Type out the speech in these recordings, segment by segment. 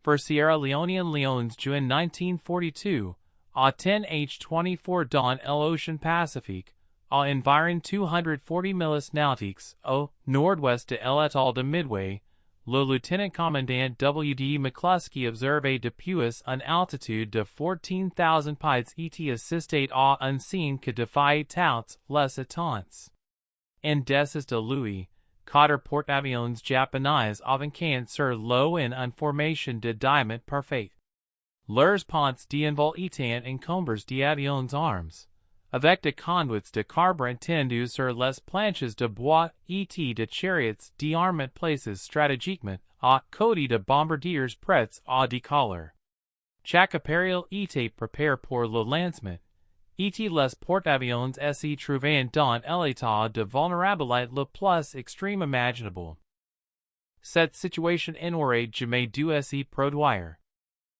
for Sierra Leonean Leones Juin 1942, a 10H-24 dans l'Ocean Pacifique, a environ 240 milles nautiques au nord-ouest de l'atoll de Midway, le lieutenant-commandant Wade McClusky observé depuis une altitude de 14,000 pieds et assisté à un signe que défiait toutes les attentes. En dessus de lui, 4 porte-avions japonais avancant sur l'eau en une formation de diamant parfait. Leurs ponts d'envol étant encombrés d'avions armes, avec des conduits de carburant tendus sur les planches de bois et de chariots d'armement placés stratégiquement à côté de bombardiers prêts à décoller. Chaque appareil était préparé pour le lancement, et les porte-avions se trouvaient dans l'état de vulnérabilité le plus extrême imaginable. Cette situation n'aurait jamais dû se produire.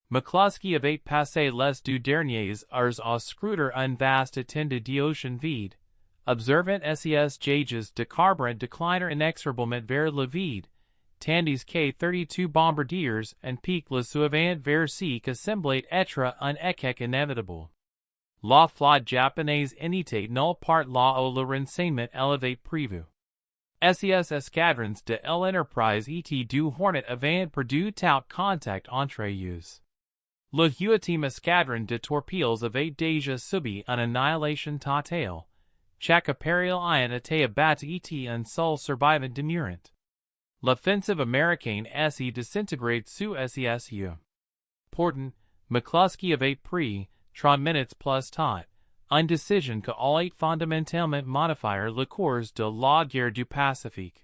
McClusky avait passé les 2 dernières heures à scruter un vaste étendue d'océan vide, observant ses gauges de carburant décliner inexorablement vers le vide, tandis que 32 bombardiers en pique le suivant vers ce qui semblait être un échec inévitable. La flotte japonaise n'était nulle part là où le renseignement l'avait prévu. Ses escadrons de l'Enterprise et du Hornet avaient perdu tout contact entre eux. Le 8e escadron de torpilles avait déjà subi une annihilation totale. Chaque appareil ayant été abattu et un seul survivant demeurant. L'offensive américaine s'est disintégrée sous ses yeux. Pourtant, McClusky avait pris, 30 minutes plus tard, une décision qui allait fondamentalement modifier le cours de la guerre du Pacifique.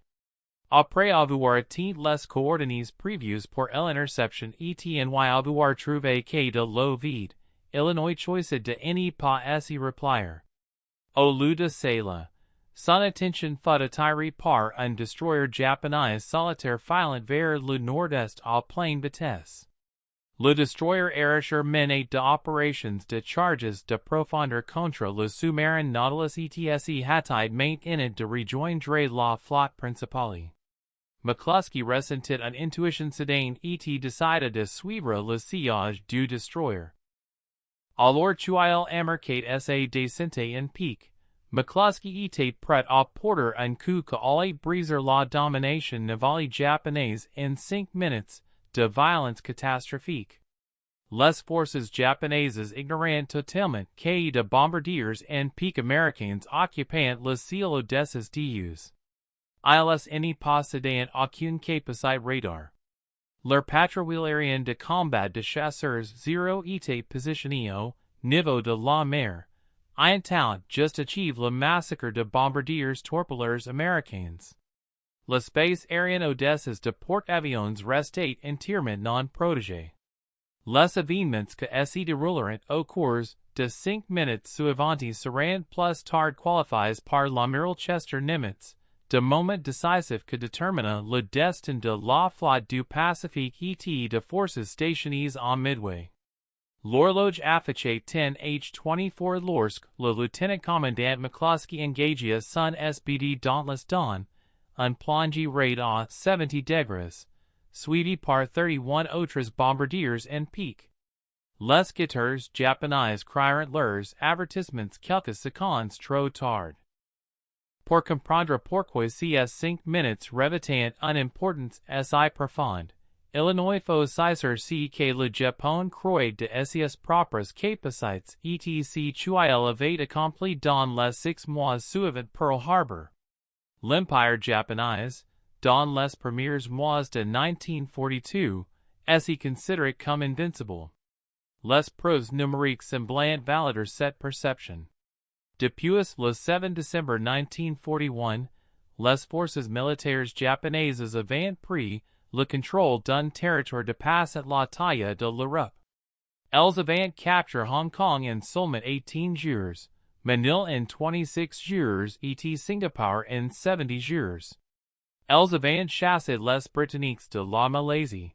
Après avoir atteint les coordonnées prévues pour l'interception et avoir trouvé que de l'eau vide, il n'a choisi de ne pas se replier. Au lieu de cela, son attention fut attirée par un destroyer japonais solitaire filant vers le nord-est à pleine vitesse. Le destroyer Erasure menait d'opérations de charges de profondeur contre le sous-marin Nautilus etc. hâtait maintenant de rejoindre la flotte principale. McClusky ressentit une intuition soudaine et décida de suivre le sillage du destroyer. Alors qu'il embarquait sa descente en pique, McClusky était prêt à porter un coup qui allait briser la domination navale japonaise en 5 minutes de violence catastrophique. Les forces japonaises ignorant totalement que de bombardiers en pique américains occupaient le ciel au-dessus d'eux. Ils n'y possédaient aucune capacité radar. Leur patrouille aérienne de combat de chasseurs zéro était positionnée au niveau de la mer, ayant just achieve le massacre de bombardiers-torpilleurs américains. L'espace aérien au-dessus de porte-avions restait entièrement non protégé. Les événements que se dérouleront au cours de 5 minutes suivantes seront plus tard qualifiés par l'amiral Chester Nimitz, de moment décisif que détermina le destin de la flotte du Pacifique et de forces stationnées en Midway. L'horloge affichait 10H-24 lorsque le lieutenant-commandant McClusky engagea son SBD Dauntless Dawn, un plongée raid à 70 degrés, suivi par 31 autres bombardiers en pique. Les guetteurs japonais crierent leurs avertissements quelques secondes trop tard. Pour comprendre pourquoi ces 5 minutes revêtaient une importance si profonde, il faut saisir ce que le Japon croyait de ses propres capacités etc. qu'il avait accompli dans les 6 mois suivants Pearl Harbor. L'Empire japonais, dans les premiers mois de 1942, est considéré comme invincible. Les preuves numériques semblant valider cette perception. Depuis le 7 décembre 1941, les forces militaires japonaises avaient pris le contrôle d'un territoire dépassant la taille de l'Europe. Elles avaient capturé Hong Kong en seulement 18 jours, Manille en 26 jours et Singapour en 70 jours. Elles avaient chassé les Britanniques de la Malaisie,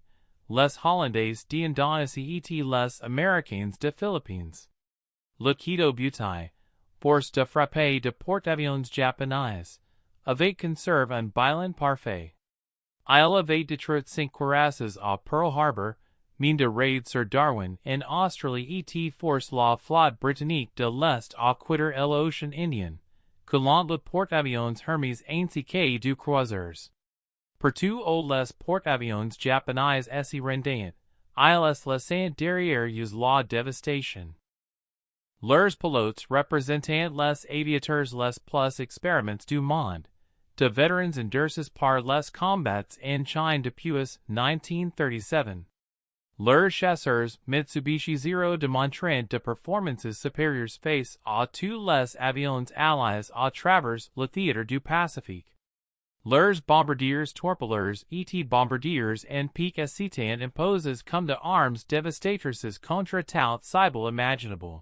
les Hollandais d'Indonésie et les Américains de Philippines. Le Kido Butai, force de frappe de porte-avions japonais, avait conservé un bilan parfait. Il avait détruit 5 cuirasses à Pearl Harbor, mine de raid sur Darwin en Australie et force la flotte britannique de l'Est à quitter l'Ocean Indien, coulant le porte-avions Hermes ainsi que deux croiseurs. Partout où les porte-avions japonais s'y rendaient, ils laissaient derrière eux la dévastation. Leurs pilotes représentant les aviateurs les plus expériments du monde, de veterans endurcis par les combats en Chine depuis 1937. Leurs chasseurs Mitsubishi Zero démontrant de performances supérieures face à tous les avions alliés à travers le théâtre du Pacifique. Leurs bombardiers-torpilleurs et bombardiers en pique s'étant imposés comme de armes dévastatrices contre tout cible imaginable.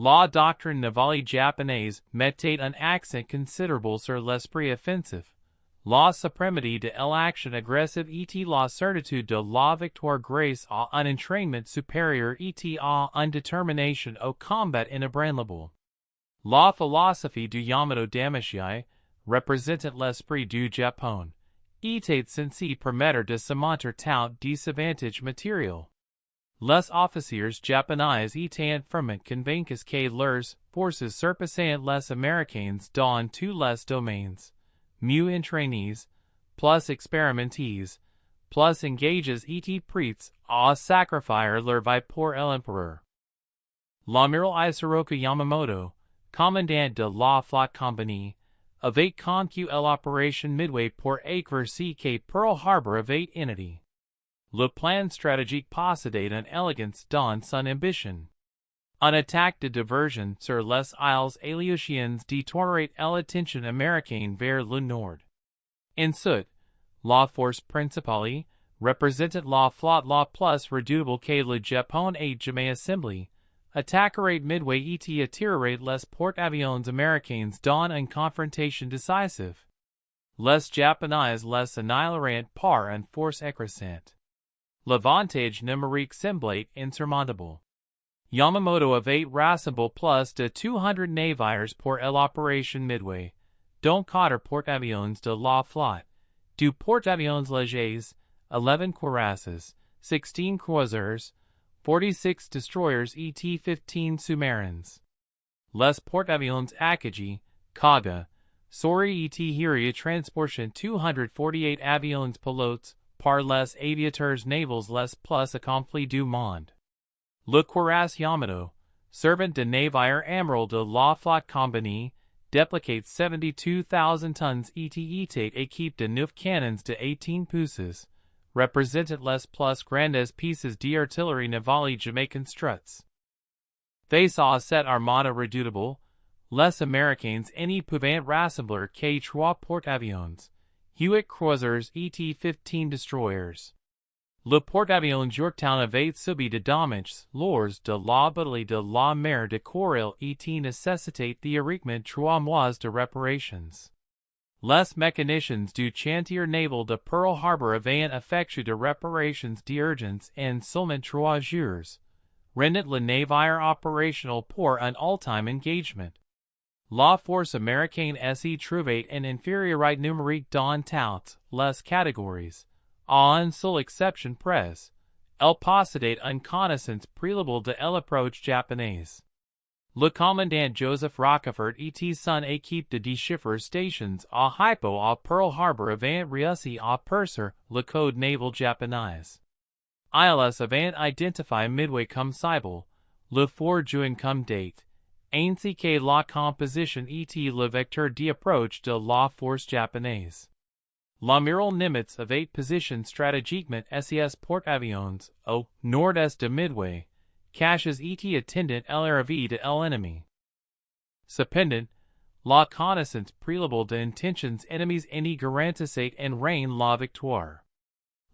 La doctrine navale japonaise mettait un accent considerable sur l'esprit offensif, la suprêmeté de l'action agressive et la certitude de la victoire grâce à un entraînement supérieur et à une détermination au combat inébranlable. La philosophie du Yamato Damashii, représentant l'esprit du Japon, était censée permettre de surmonter tout désavantage matériel. Les officiers japonais étant fermement convaincus que leurs forces surpassaient les Américaines dans tous les domaines, mieux entraînés, plus expérimentés, plus engagés et prêts à sacrifier leur vie pour l'empereur. L'amiral Isoroku Yamamoto, commandant de la flotte compagnie, avait conquis l'opération Midway pour éclaircir que Pearl Harbor avait inité. Le plan stratégique possédait une élégance dans son ambition. Une attaque de diversion sur les îles Aleutiennes détournerait l'attention américaine vers le nord. Ensuite, la force principale, représentant la flotte la plus redoutable que le Japon ait jamais assemblée, attaquerait Midway et attirerait les porte-avions américains dans une confrontation décisive. Les Japonais les annihileraient par une force écrasante. L'avantage numérique semblait insurmontable. Yamamoto avait rassemblé plus de 200 navires pour l'opération Midway, dont 4 porte-avions de la flotte, 2 porte-avions légers, 11 cuirasses, 16 croiseurs, 46 destroyers et 15 sous-marins. Les porte-avions Akagi, Kaga, Soryu et Hiryu transportent 248 avions pilotes par les aviateurs navals les plus accomplis du monde. Le cuirasse Yamato, servant de navire amiral de la flotte compagnie, déployait 72,000 tons et était équipé de 9 canons de 18 pouces, représentant les plus grandes pieces d'artillerie navale jamais construites. Face à cette armada redoutable, les Américains n'y pouvaient rassembler que 3 porte-avions, 8 croiseurs et 15 destroyers. Le porte-avions Yorktown avait subi de dommages lourds de la bataille de la mer de Couril et nécessitait théoriquement 3 mois de réparations. Les mécaniciens du chantier naval de Pearl Harbor avaient effectué de réparations d'urgence en seulement 3 jours, rendant le navire opérationnel pour un ultime engagement. La force américaine s'y trouvait en infériorité numérique dans toutes les catégories. À une seule exception près, elle possédait une connaissance préalable de l'approche japonaise. Le commandant Joseph Rockefeller et son équipe de déchiffreurs stations à Hypo à Pearl Harbor avaient réussi à percer le code naval japonais. Ils avaient identifié Midway comme cible, le fort juin comme date, ainsi que la composition et le vecteur d'approche de la force japonaise. L'amiral Nimitz avait position stratégiquement SES porte-avions au nord-est de Midway, caches et attendant l'arrivée de l'ennemi. Cependant, la connaissance préalable de intentions ennemies n'y garantissait en rien la victoire.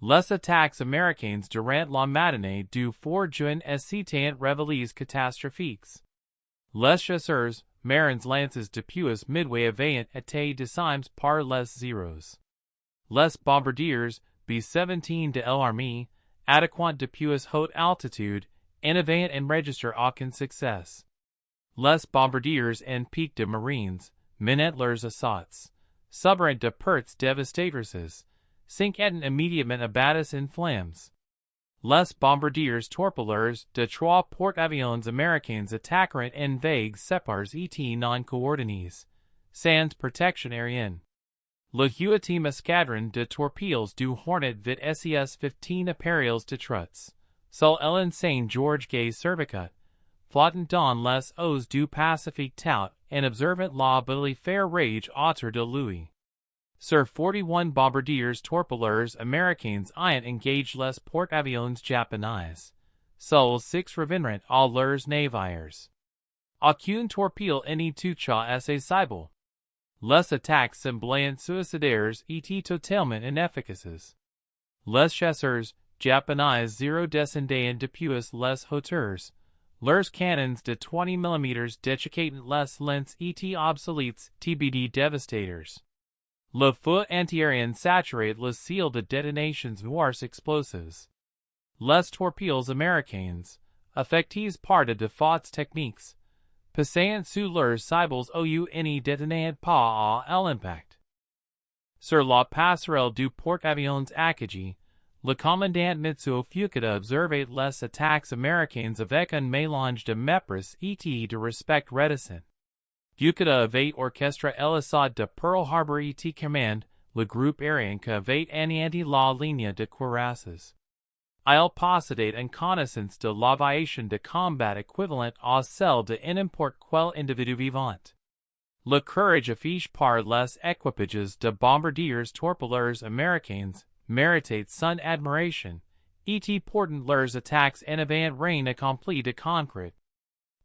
Les attaques américaines durant la matinée du 4 juin s'étaient révélées catastrophiques. Les chasseurs, marins lances depuis Midway avaient été décimés par les zéros. Les bombardiers, B-17 de l'armée, attaquant depuis haute altitude, en avaient enregistré aucun succès. Les bombardiers en pique de marines, menaient leurs assauts, subrent de pertes dévastatrices, 5 étant immédiatement abattus en flammes. Les bombardiers-torpilleurs de trois porte-avions américains attaqueront en vagues séparées et non coordonnées, sans protection aérienne. Le huitième escadron de torpilles du Hornet vit SES-15 appareils de trucs, sol Ellen Saint-Georges Gay Cervicat, flottant dans les eaux du Pacifique tout en observant la belle faire rage autour de lui. Sur 41 bombardiers-torpilleurs américains ayant engagé les porte-avions japonais, seuls 6 revinrent à leurs navires. Aucune torpille n'y toucha accessible. Les attaques semblaient suicidaires étaient totalement inefficaces. Les chasseurs japonais zéro descendaient depuis les hauteurs. Leurs canons de 20 mm déchiquetant les lents étaient obsolètes TBD dévastateurs. Le feu antiaérien saturated le ciel de détonations noires explosives. Les torpilles américaines, affectés par de fautes techniques, passant sous leurs cibles ou n'y détonaient pas à l'impact. Sur la passerelle du porte-avions Akagi, le commandant Mitsuo Fuchida observait les attaques américaines avec un mélange de mépris et de respect réticent. Fuchida avait orchestré l'assaut de Pearl Harbor et commande le groupe aérien qui avait anéanti la ligne de cuirasses. Il possédait une connaissance de l'aviation de combat équivalente à celle de n'importe quel individu vivant. Le courage affiché par les équipages de bombardiers-torpilleurs américains méritait son admiration, et portant leurs attaques en avant rien accompli de concret.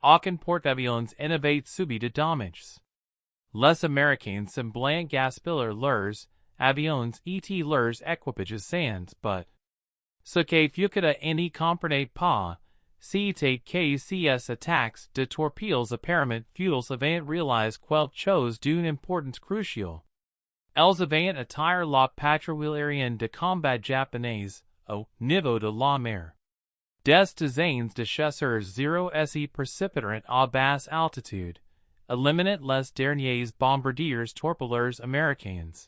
Aucun porte-avions n'avait subi de dommages. Les Américains semblaient gaspiller leurs avions et leurs équipages sans but. Ce que Fuchida n'y comprenait pas, c'était que ces attaques de torpilles apparemment futile avaient réalisé quelque chose d'une importance cruciale. Elles avaient attiré la patrouille aérienne de combat japonaise au niveau de la mer. Des dizaines de chasseurs zéro se précipiteront à basse altitude, éliminant les derniers bombardiers-torpilleurs américains.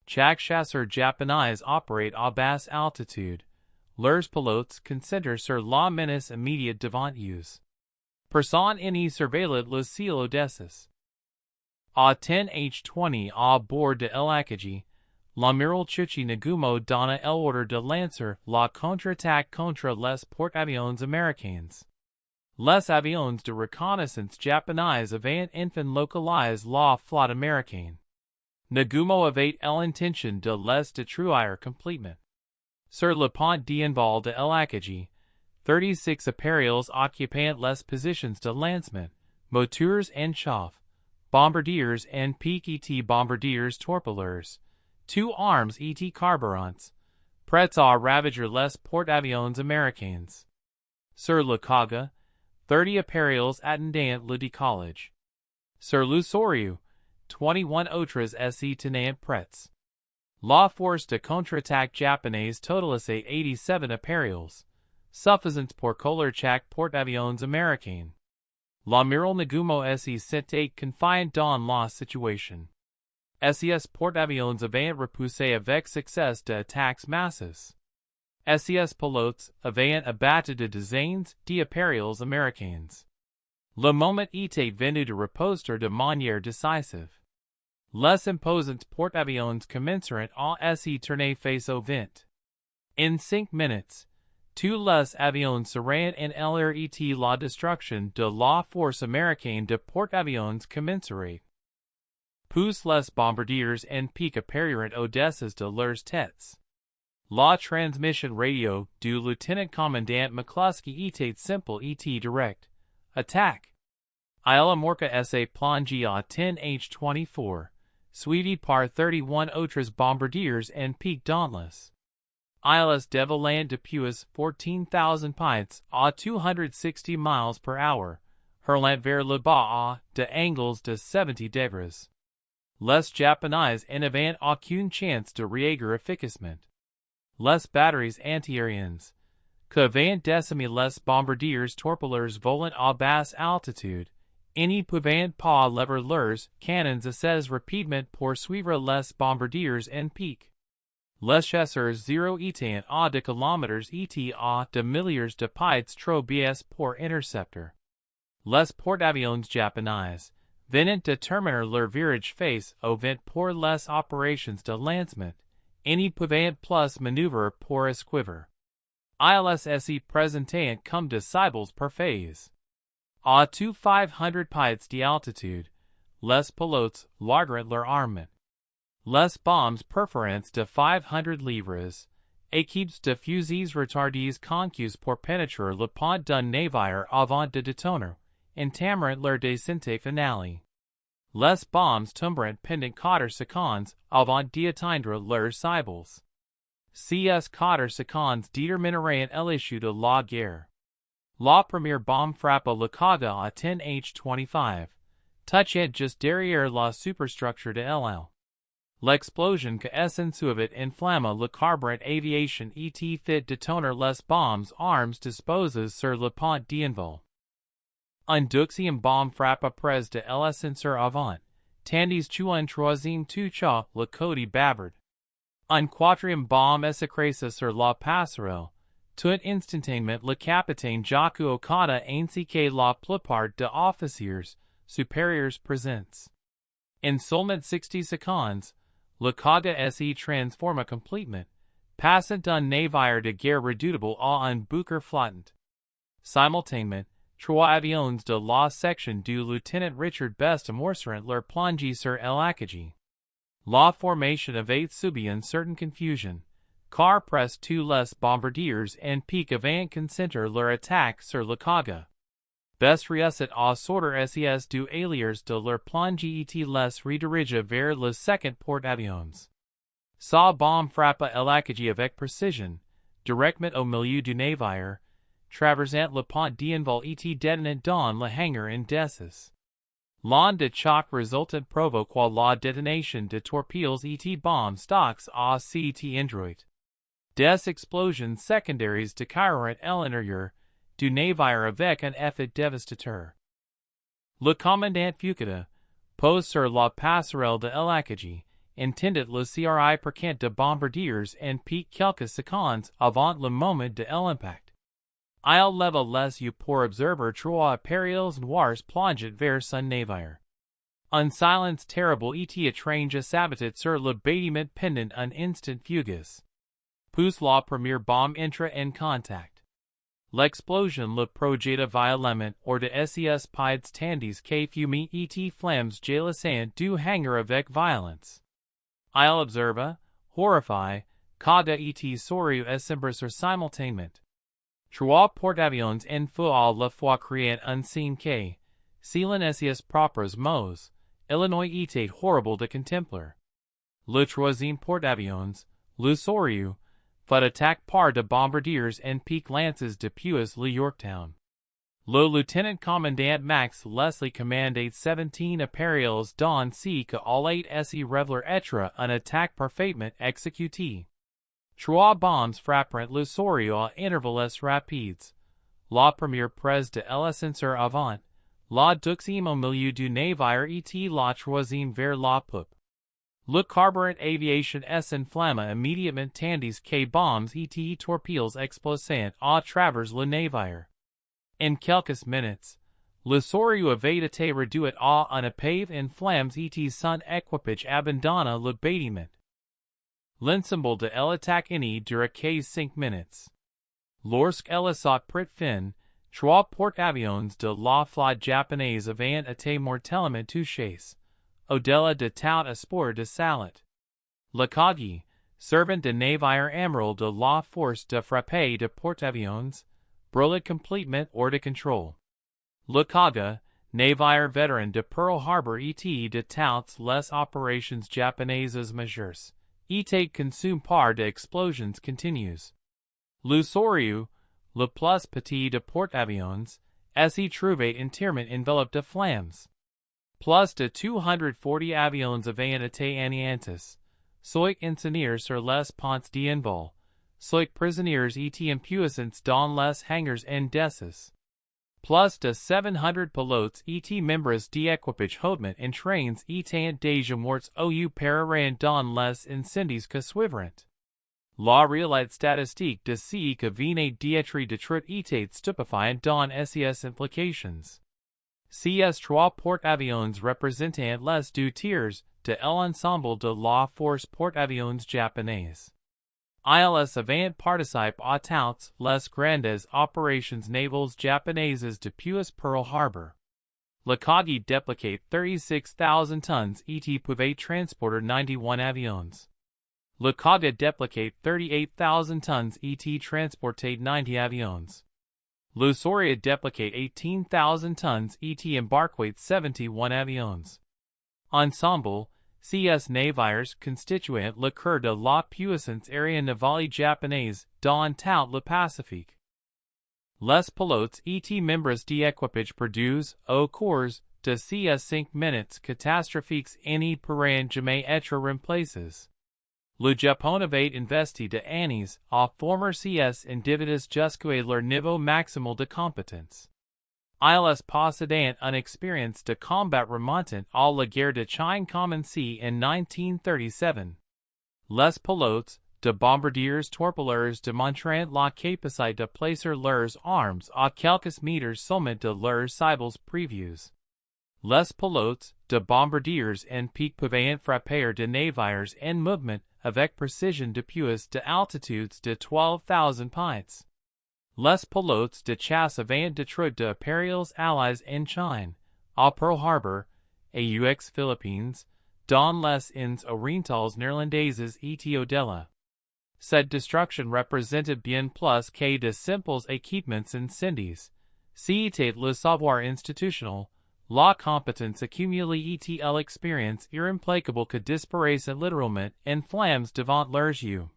Chaque chasseur japonais opérate à basse altitude. Leurs pilotes concentrent sur la menace immédiate devant eux. Personne n'y surveillait le ciel au-dessus. À 10h20 à bord de l'Akagi, l'amiral Chuchi Nagumo donna l'ordre de lancer la contre-attaque contre les porte-avions américains. Les avions de reconnaissance japonais avaient enfin localisé la flotte américaine. Nagumo avait l'intention de les détruire complètement. Sur le pont d'envol de l'Akagi, 36 appareils occupant les positions de lancement, moteurs en chauffe, bombardiers en pique et bombardiers-torpilleurs, 2 armes et carburants, prêts à ravager les porte-avions américains. Sur le Kaga, 30 appareils attendant le décollage. Sur le Soryu, 21 autres se tenaient prêts. La force de contre-attaque japonaise totalisait 87 appareils, suffisants pour coller chaque porte-avions américain. L'amiral Nagumo se sentait confiant dans la situation. Ses porte-avions avaient repoussé avec succès de attaques massives. Ses pilotes avaient abattu de dizaines d'appareils américains. Le moment était venu de riposter de manière décisive. Les imposants porte-avions commenceront à se tourner face au vent. En 5 minutes, tous les avions seraient en l'air et la destruction de la force américaine de porte-avions commencerait. Puis les bombardiers en pique apparurent au-dessus de leurs têtes. La transmission radio du lieutenant-commandant McClusky était simple et direct. Attaque! Il amorça se plongé à 10h24. Suivi par 31 autres bombardiers en pique dauntless. Ils dévolant depuis 14,000 pieds à 260 miles per hour, hurlant vers le bas à de angles de 70 degrés. Les Japonais n'avaient aucune chance de réagir efficacement. Les batteries antiaériennes, que avaient décimé les bombardiers-torpilleurs volant à basse altitude, n'y pouvaient pas lever leurs canons assez rapidement pour suivre les bombardiers en pique. Les chasseurs 0 étaient à de kilomètres et à de milliers de pieds trop bas pour intercepter. Les porte-avions japonais venaient de terminer leur virage face au vent pour les opérations de lancement, et ne pouvaient plus manœuvrer pour esquiver. Ils se présentaient comme de cibles parfaits. À 500 pieds d'altitude, les pilotes larguaient leur armement. Les bombes perforantes de 500 livres, équipes de fusils retardés conçus pour pénétrer le pont d'un navire avant de détonner, entameraient leur descente finale. Les bombes tomberaient pendant 4 secondes avant d'atteindre leurs cibles. Ces 4 secondes détermineraient l'issue de la guerre. La première bombe frappa le Kaga à 10h25, touchant juste derrière la superstructure de l'L. L'explosion que s'ensuivit inflamma le carburant aviation et fit détoner les bombes armes disposées sur le pont d'envol. Un deuxième bombe frappa près de l'ascenseur avant, tandis qu'un troisième toucha le côté bâbord. Un quatrième bombe s'écrasa sur la passerelle, tout instantanément le capitaine Jaku Okada ainsi que la plupart des officiers supérieurs présents. In seulement 60 secondes, le Kaga se transforma complètement, passant d'un navire de guerre redoutable à un bunker flottant. Simultanément, 3 avions de la section du lieutenant Richard Best amorcèrent leur plongée sur Akagi. La formation avait subi une certaine confusion, car presque tous les bombardiers en pique avaient concentré leur attaque sur le Kaga. Best réussit à sortir ses deux alliés de leur plongée et les redirigea vers le second porte-avions. Sa bombe frappa Akagi avec précision, directement au milieu du navire, traversant le pont d'envol et détonant dans le hangar en dessus. L'onde de choc resultant provoqua la détonation de torpilles et bombes stocks à cet endroit. Des explosions secondaires décrièrent l'intérieur du navire avec un effet dévastateur. Le commandant Fuchida, posé sur la passerelle de l'Akagi, entendit le cri perçant de bombardiers en pique quelques secondes avant le moment de l'impact. Il leva les yeux pour observer 3 appareils noirs plonger vers son navire. Un silence terrible était étrange s'abattit sur le bâtiment pendant un instant fugace. Puis la première bombe entra en contact. L'explosion le projeta violemment hors de ses pieds tandis que fumée et flammes jaillissaient du hangar avec violence. Il observa, horrifié, Kaga et Soryu s'embrassèrent simultanément. 3 porte-avions en feu à la fois criant un signe que, selon ses propres mots, Illinois était horrible de contempler. Le troisième porte-avions, le Soryu, fut attaqué par de bombardiers en pique lances depuis le Yorktown. Le lieutenant-commandant Max Leslie commandait 17 appareils dans ce que allait se révéler être une attaque parfaitement exécutée. 3 bombes frappèrent le Soryu à intervalles rapides. La première près de l'ascenseur avant, la deuxième au milieu du navire et la troisième vers la poupe. Le carburant aviation s'enflamma immédiatement tandis que bombes et torpilles explosaient à travers le navire. En quelques minutes, le Soryu avait été réduit à un épave en flammes et son équipage abandonna le bâtiment. L'ensemble de l'attaque ne dura que 5 minutes. Lorsqu'elle s'est prit fin, 3 porte-avions de la flotte japonaise avaient été mortellement touchés. Au-delà de tout espoir de salut. L'Akagi, servant de navire amiral de la force de frappe de porte-avions, brûla complètement hors de contrôle. Le Kaga, navire vétéran de Pearl Harbor et de toutes les opérations japonaises majeures, était consumé par de explosions continues. Le Soryu, le plus petit de porte-avions, s'y trouvait entièrement enveloppé de flammes. Plus de 240 avions avaient été anéantis, soit incendiaires sur les ponts d'envol, soit prisonniers et impuissants dans les hangars en dessus. Plus de 700 pilotes et membres d'équipage hautement en trains étaient déjà morts ou périrent dans les incendies que suivirent. La réalité statistique de ce que vient d'être détruit est stupéfiante dans ses implications. CS3 porte-avions représentant les deux tiers de l'ensemble de la force porte-avions japonaise. Ils avant participe à toutes les grandes opérations navales japonaises depuis Pearl Harbor. Akagi déploie 36,000 tons et pouvait transporter 91 avions. Kaga déploie 38,000 tons et transportait 90 avions. Soryu déploie 18,000 tons et embarquait 71 avions. Ensemble, ces navires constituant le cœur de la puissance aérienne navale japonaise dans tout le Pacifique. Les pilotes et membres d'équipage produisent, au cours de ces 5 minutes catastrophiques ne pourraient jamais être remplacés. Le Japon avait investi de années à former ces individus jusqu'à leur niveau maximal de compétence. Ils possédaient une expérience de combat remontant à la guerre de Chine commencée en 1937. Les pilotes de bombardiers-torpilleurs démontrant la capacité de placer leurs armes à quelques mètres seulement de leurs cibles prévues. Les pilotes de bombardiers en pique pouvaient frapper de navires en mouvement avec précision depuis de altitudes de 12,000 pieds. Les pilotes de chasse avaient détruit de appareils alliés en Chine, à Pearl Harbor, aux Philippines, dans les Indes orientales néerlandaises et au-delà. Cette destruction représentait bien plus que de simples équipements incendies. C'était le savoir institutionnel, la compétence accumulée et l'expérience irréplacable que disparaissent littéralement en flammes devant leurs yeux.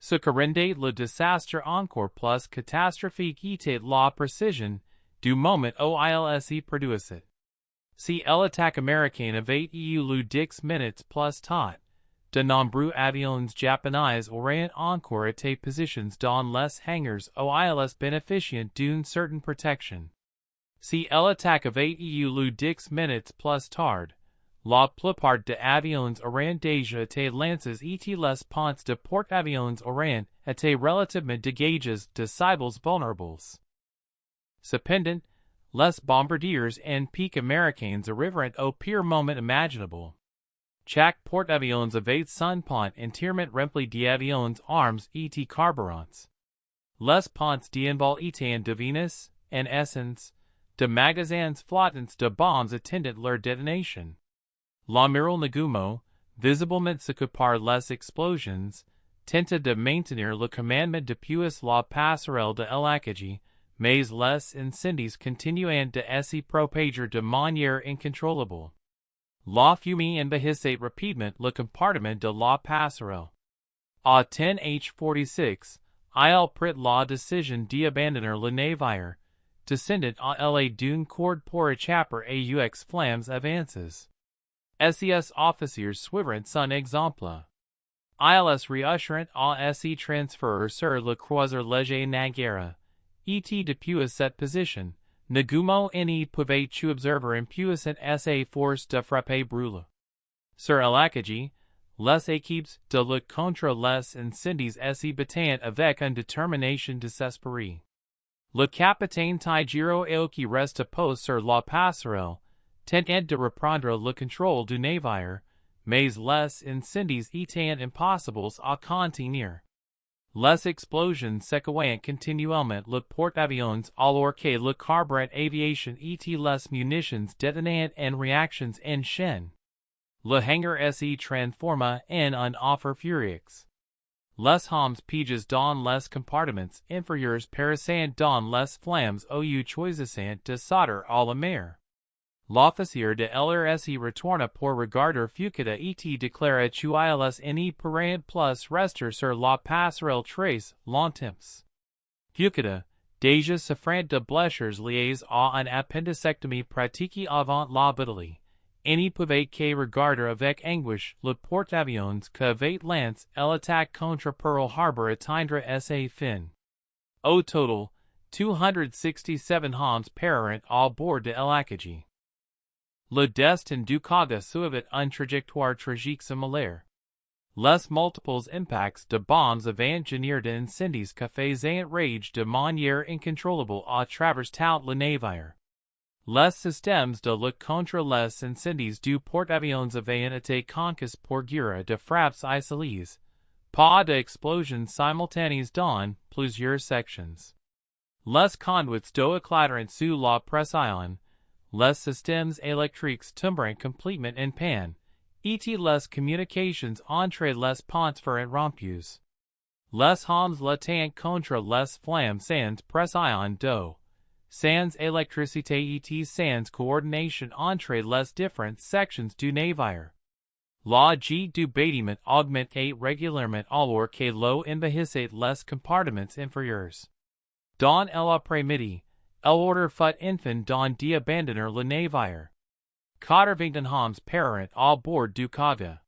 Ce que rendait le désastre encore plus catastrophique était la précision du moment où il s'y produisait. Si l'attaque américaine avait eu lieu 10 minutes plus tard, de nombreux avions japonais auraient encore été positions dans les hangars où ils bénéficiant d'une certaine protection. Si l'attaque avait eu lieu 10 minutes plus tard, la plupart des avions auraient déjà été lancés et les ponts de porte-avions auraient été relativement dégagés de cibles vulnérables. Cependant, les bombardiers en pique américains arriveront au pire moment imaginable. Chaque porte-avions avait son pont entièrement rempli d'avions armes et carburants. Les ponts d'envol étaient devenus, en essence, de magasins flottants de bombes attendant leur détonation. L'amiral Nagumo, visiblement secoué par les explosions, tenta de maintenir le commandement depuis la passerelle de l'Akagi, mais les incendies continuaient de se propager de manière incontrôlable. La fumée envahissait rapidement le compartiment de la passerelle. À 10h46, il prit la décision d'abandonner le navire, descendant à la d'une corde pour échapper aux flammes avances. Ses officiers suivrent son exemple. Ils réussirent à se transférer sur le croiseur léger Nagara. Et depuis cette position, Nagumo ne pouvait plus observer impuissant sa force de frapper brûle. Sur l'Akagi, les équipes de lutte contre les incendies se battaient avec une détermination désespérée. Le capitaine Taijiro Aoki resta poste sur la passerelle, tentant de reprendre le contrôle du navire, mais les incendies étaient impossibles à contenir. Les explosions secouaient continuellement le porte-avions alors que le carburant aviation et les munitions détonaient en réactions en chaîne. Le hangar se transforma en un enfer furieux. Les hommes piégés dans les compartiments inférieurs périssaient dans les flammes ou choisissaient de sauter à la mer. L'officier de l'RSI retourna pour regarder Fuchida et déclara qu'ils ne pourraient plus rester sur la passerelle très longtemps. Fuchida, déjà souffrant de blessures liées à une appendicectomie pratiquée avant la bataille, ne pouvait que regarder avec anguiche le porte-avions qu'avait lancé l'attaque contre Pearl Harbor atteindre sa fin. Au total, 267 hommes périrent à bord de l'Akagi. Le destin du Kaga suivait une trajectoire tragique similaire. Les multiples impacts de bombes avant génier de incendies que faisaient rage de manière incontrôlable à travers tout le navire. Les systèmes de lutte contre les incendies du porte-avions avaient été conçus pour guerre de frappes isolées, pas d'explosions simultanées dans plusieurs sections. Les conduits d'eau éclatant sous la pression, les systèmes électriques tombant complètement en panne, et les communications entre les ponts furent rompus. Les hommes luttant contre les flammes sans pression d'eau, sans électricité et sans coordination entre les différentes sections du navire. La G du bâtiment augmentait régulièrement alors que l'eau envahissait les compartiments inférieurs. Dans l'après-midi, l'ordre fut enfin donné d'abandonner le navire. 80 hommes périrent à bord du Kaga.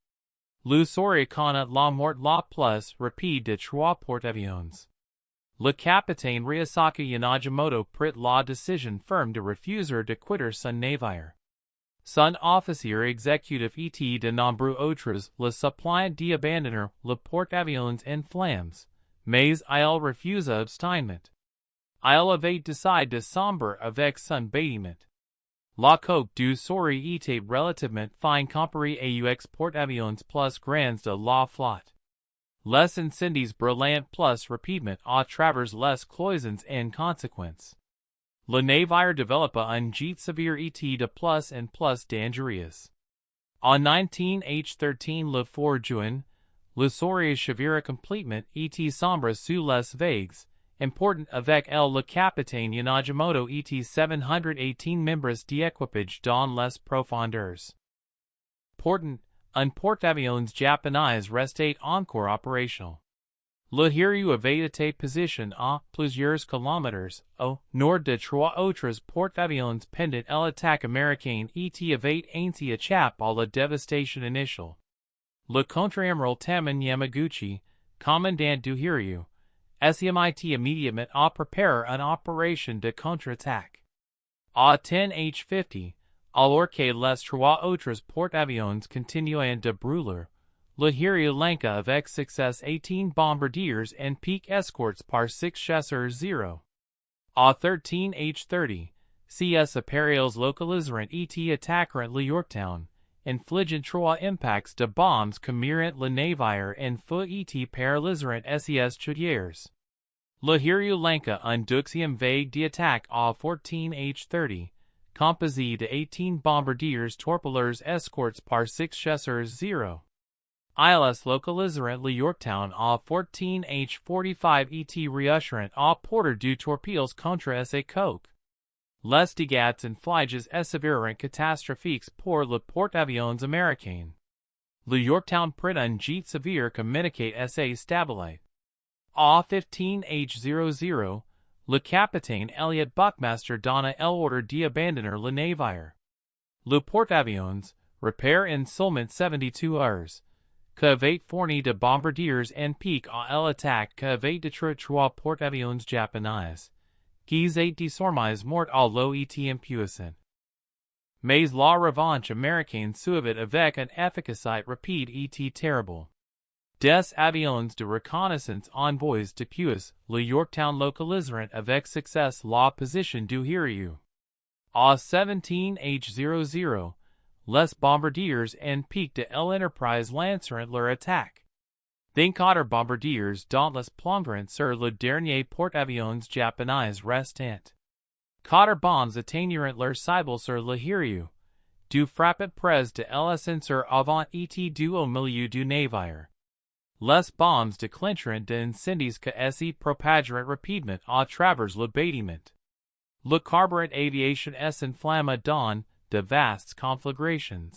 Le Soryu connaît la mort la plus rapide de 3 porte-avions. Le capitaine Ryosaka Yanagimato prit la décision ferme de refuser de quitter son navire. Son officier exécutif et de nombreux autres le suppliant d'abandonner le porte-avions en flammes, mais il refusa obstinément. Il avait décidé de sombrer avec son bâtiment. La coque du Soryu était relativement fine comparée aux porte-avions plus grands de la flotte. Les incendies brûlant plus rapidement à travers les cloisons en conséquence. Le navire développa un jet sévère et de plus en plus dangereux. En 1913 le 4 juin, le Soryu chavira complètement et sombre sous les vagues, important avec elle le capitaine Yanagimato et 718 membres d'équipage dans les profondeurs. Pourtant, un porte-avions japonais restait encore opérationnel. Le Soryu avait été positionné à plusieurs kilomètres au nord de 3 autres porte-avions pendant l'attaque américaine et avait ainsi échappé à la dévastation initiale. Le contre-amiral Taman Yamaguchi, commandant du Soryu, s'y mit immédiatement à préparer une opération de contre-attaque. À 10h50, alors que les 3 autres porte-avions continuaient de brûler, le Soryu lança avec succès 18 bombardiers en pique escorts par 6 chasseurs 0. À 13h30, CS appareils localisèrent et attaquèrent le Yorktown, infligeant 3 impacts de bombes que mirent le navire en feu et paralysèrent ses chaudières. Le Soryu lança un deuxième vague d'attaque à 14h30, composé de 18 bombardiers-torpilleurs escorts par 6 chasseurs 0. Ils localisèrent le Yorktown à 14h45 et réussirent à porter du torpilles contre ses coques. Les dégâts infligés s'avérèrent catastrophiques pour le porte-avions américain. Le Yorktown prit un jet sévère communiqué sa stabilité. À 15h00, le capitaine Elliot Buckmaster donna l'ordre d'abandonner le navire. Le porte-avions, repère en seulement 72 heures, qu'avait fourni de bombardiers en pique à l'attaque qu'avait détruit 3 porte-avions japonais, qui étaient désormais morts à l'eau et impuissants. Mais la revanche américaine suivit avec une efficacité rapide et terrible. Des avions de reconnaissance envoyés depuis le Yorktown localisèrent avec succès la position du Soryu. À 17h00, les bombardiers en pique de l'Enterprise lancèrent leur attaque. 24 bombardiers dont les plongèrent sur le dernier porte-avions japonais restant. 4 bombes atteignirent leur cible sur le Soryu, du frappet près de l'ascenseur avant et du au milieu du navire. Les bombes déclenchèrent d'incendies que s'y propagèrent rapidement à travers le bâtiment. Le carburant aviation s'enflamma dans de vastes conflagrations,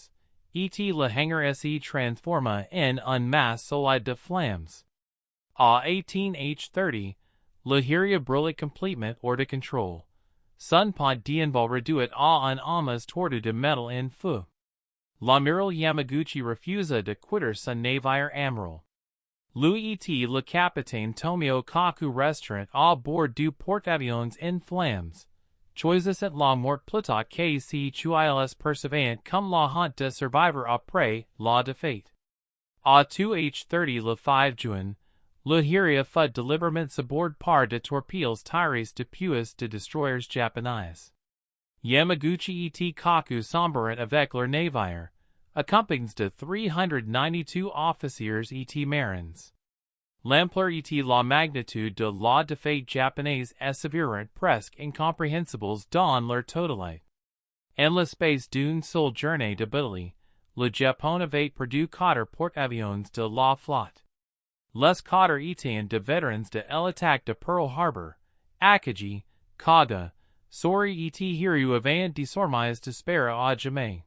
et le hangar s'y transforma en une masse solide de flammes. À 18h30, le Soryu brûlait complètement hors de contrôle. Son pont d'envol réduit à un amas tordu de métal en feu. L'amiral Yamaguchi refusa de quitter son navire amiral. Lui et le capitaine Tomio Kaku resteront à bord du porte-avions en flammes, choisissant la mort plutôt que si ils percevaient comme la honte de survivre après la défaite. A 2h30 le 5 juin, le Hiria fut delibrement aboard par de torpilles tires depuis de destroyers japonais. Yamaguchi et Kaku s'embarrant avec leur navire, accompagnes de 392 officiers et marins. L'ampleur et la magnitude de la défaite japonaise s'avèrent presque incomprehensibles dans leur totalité. En l'espace d'une seule journée de bataille, le Japon avait perdu 4 porte-avions de la flotte. Les 4 étaient de vétérans de l'attaque de Pearl Harbor, Akagi, Kaga, Soryu et Hiryu avant désormais disparu à jamais.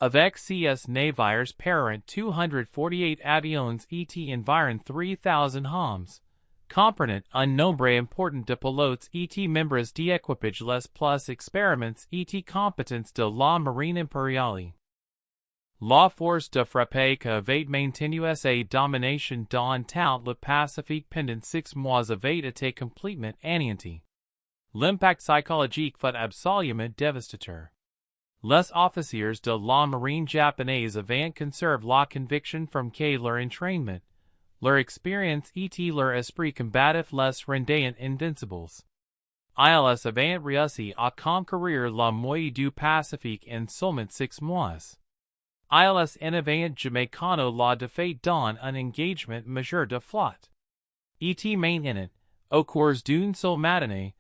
Avec CS navires parent 248 avions et environ 3,000 hommes, comprenant un nombre important de pilotes et membres d'équipage les plus expériments et compétents de la marine impériale. La force de frappe que avait maintenu sa domination dans tout le Pacifique pendant 6 mois avait été complètement anéantie. L'impact psychologique fut absolument dévastateur. Les officiers de la marine japonaise avaient conservé la conviction from que leur entraînement, leur expérience et leur esprit combatif les rendaient invincibles. Ils avaient réussi à conquérir la moitié du Pacifique en seulement 6 mois. Ils n'avaient jamais connu la défaite dans un engagement majeur de flotte. Et maintenant, au cours d'une seule matinée,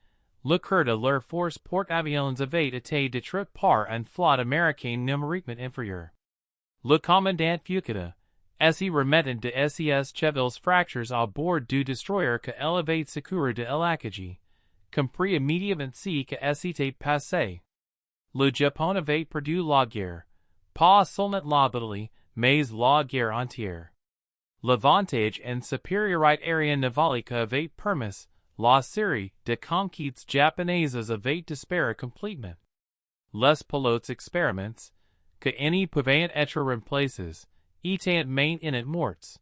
le quart de leur force porte-avions avait été détruit par une flotte américaine numériquement inférieure. Le commandant Fuchida, s'y remettant de ses chevilles fractures à bord du destroyer que elle avait secouru de l'Akagi, comprit immédiatement ce que s'était passé. Le Japon avait perdu la guerre, pas seulement la bataille, mais la guerre entière. L'avantage en supériorité aérienne navale que avait permis la série de conquêtes japonaises avait disparu complètement. Les pilotes expériments, que n'y pouvaient être remplacés, étaient maintenant morts.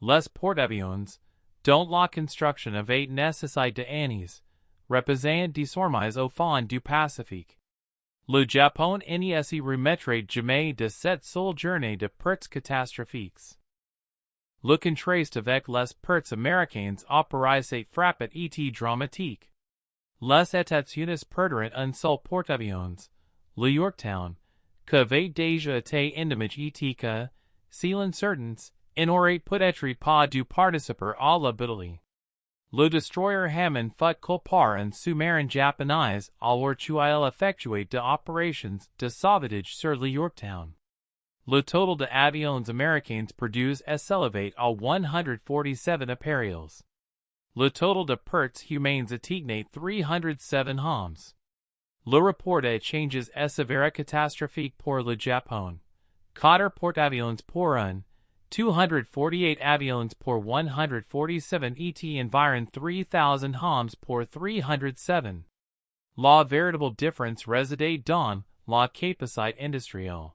Les porte-avions, dont la construction avait nécessité d'années, reposaient désormais au fond du Pacifique. Le Japon n'y s'y remettrait jamais de cette seule journée de pertes catastrophiques. Le contraste avec les pertes américaines apparaissait frappant et dramatique. Les États-Unis perdirent un seul porte-avions, le Yorktown, que avait déjà été endommagé et que, si l'incertance, n'aurait peut-être pas dû participer à la bataille. Le destroyer Hammond fut culpar un sous-marin japonais alors qu'il effectuait des opérations de sauvetage sur le Yorktown. Le total de avions américains perdus s'élevait à 147 appareils. Le total de pertes humaines atteignait 307 hommes. Le rapport de changes s'avère catastrophique pour le Japon. 4 porte-avions pour 248 avions pour 147 et environ 3,000 hommes pour 307. La véritable différence résidait dans la capacité industrielle.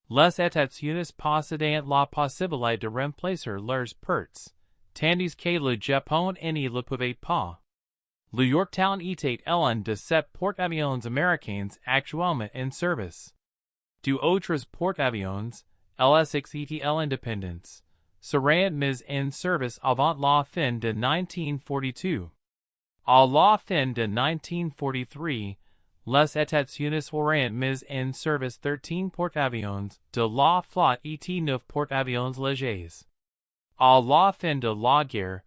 Les États-Unis possédaient la possibilité de remplacer leurs pertes, tandis que le Japon n'y le pouvait pas. Le Yorktown était l'un de ces porte-avions américains actuellement en service. D'autres porte-avions, LSX et l'Independence, seraient mis en service avant la fin de 1942. À la fin de 1943, les États-Unis auraient mis en service 13 porte-avions de la flotte et 9 porte-avions légers. À la fin de la guerre,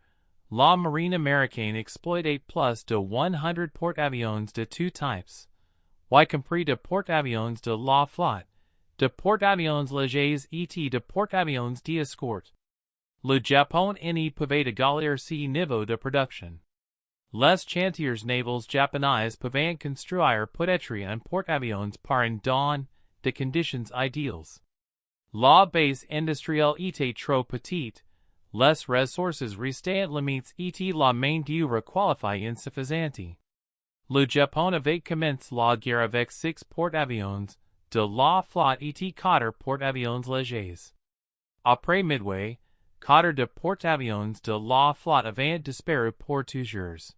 la marine américaine exploitait plus de 100 porte-avions de tous types, y compris de porte-avions de la flotte, de porte-avions légers et de porte-avions d'escorte. Le Japon n'y pouvait égaler ce niveau de production. Les chantiers navals japonais pouvaient construire peut-être un porte-avions par un dans de conditions idéales. La base industrielle était trop petite, les ressources restaient limites et la main-d'œuvre qualifiée insuffisante. Le Japon avait commencé la guerre avec 6 porte-avions de la flotte et 4 porte-avions légers. Après Midway, 4 de porte-avions de la flotte avaient disparu pour toujours.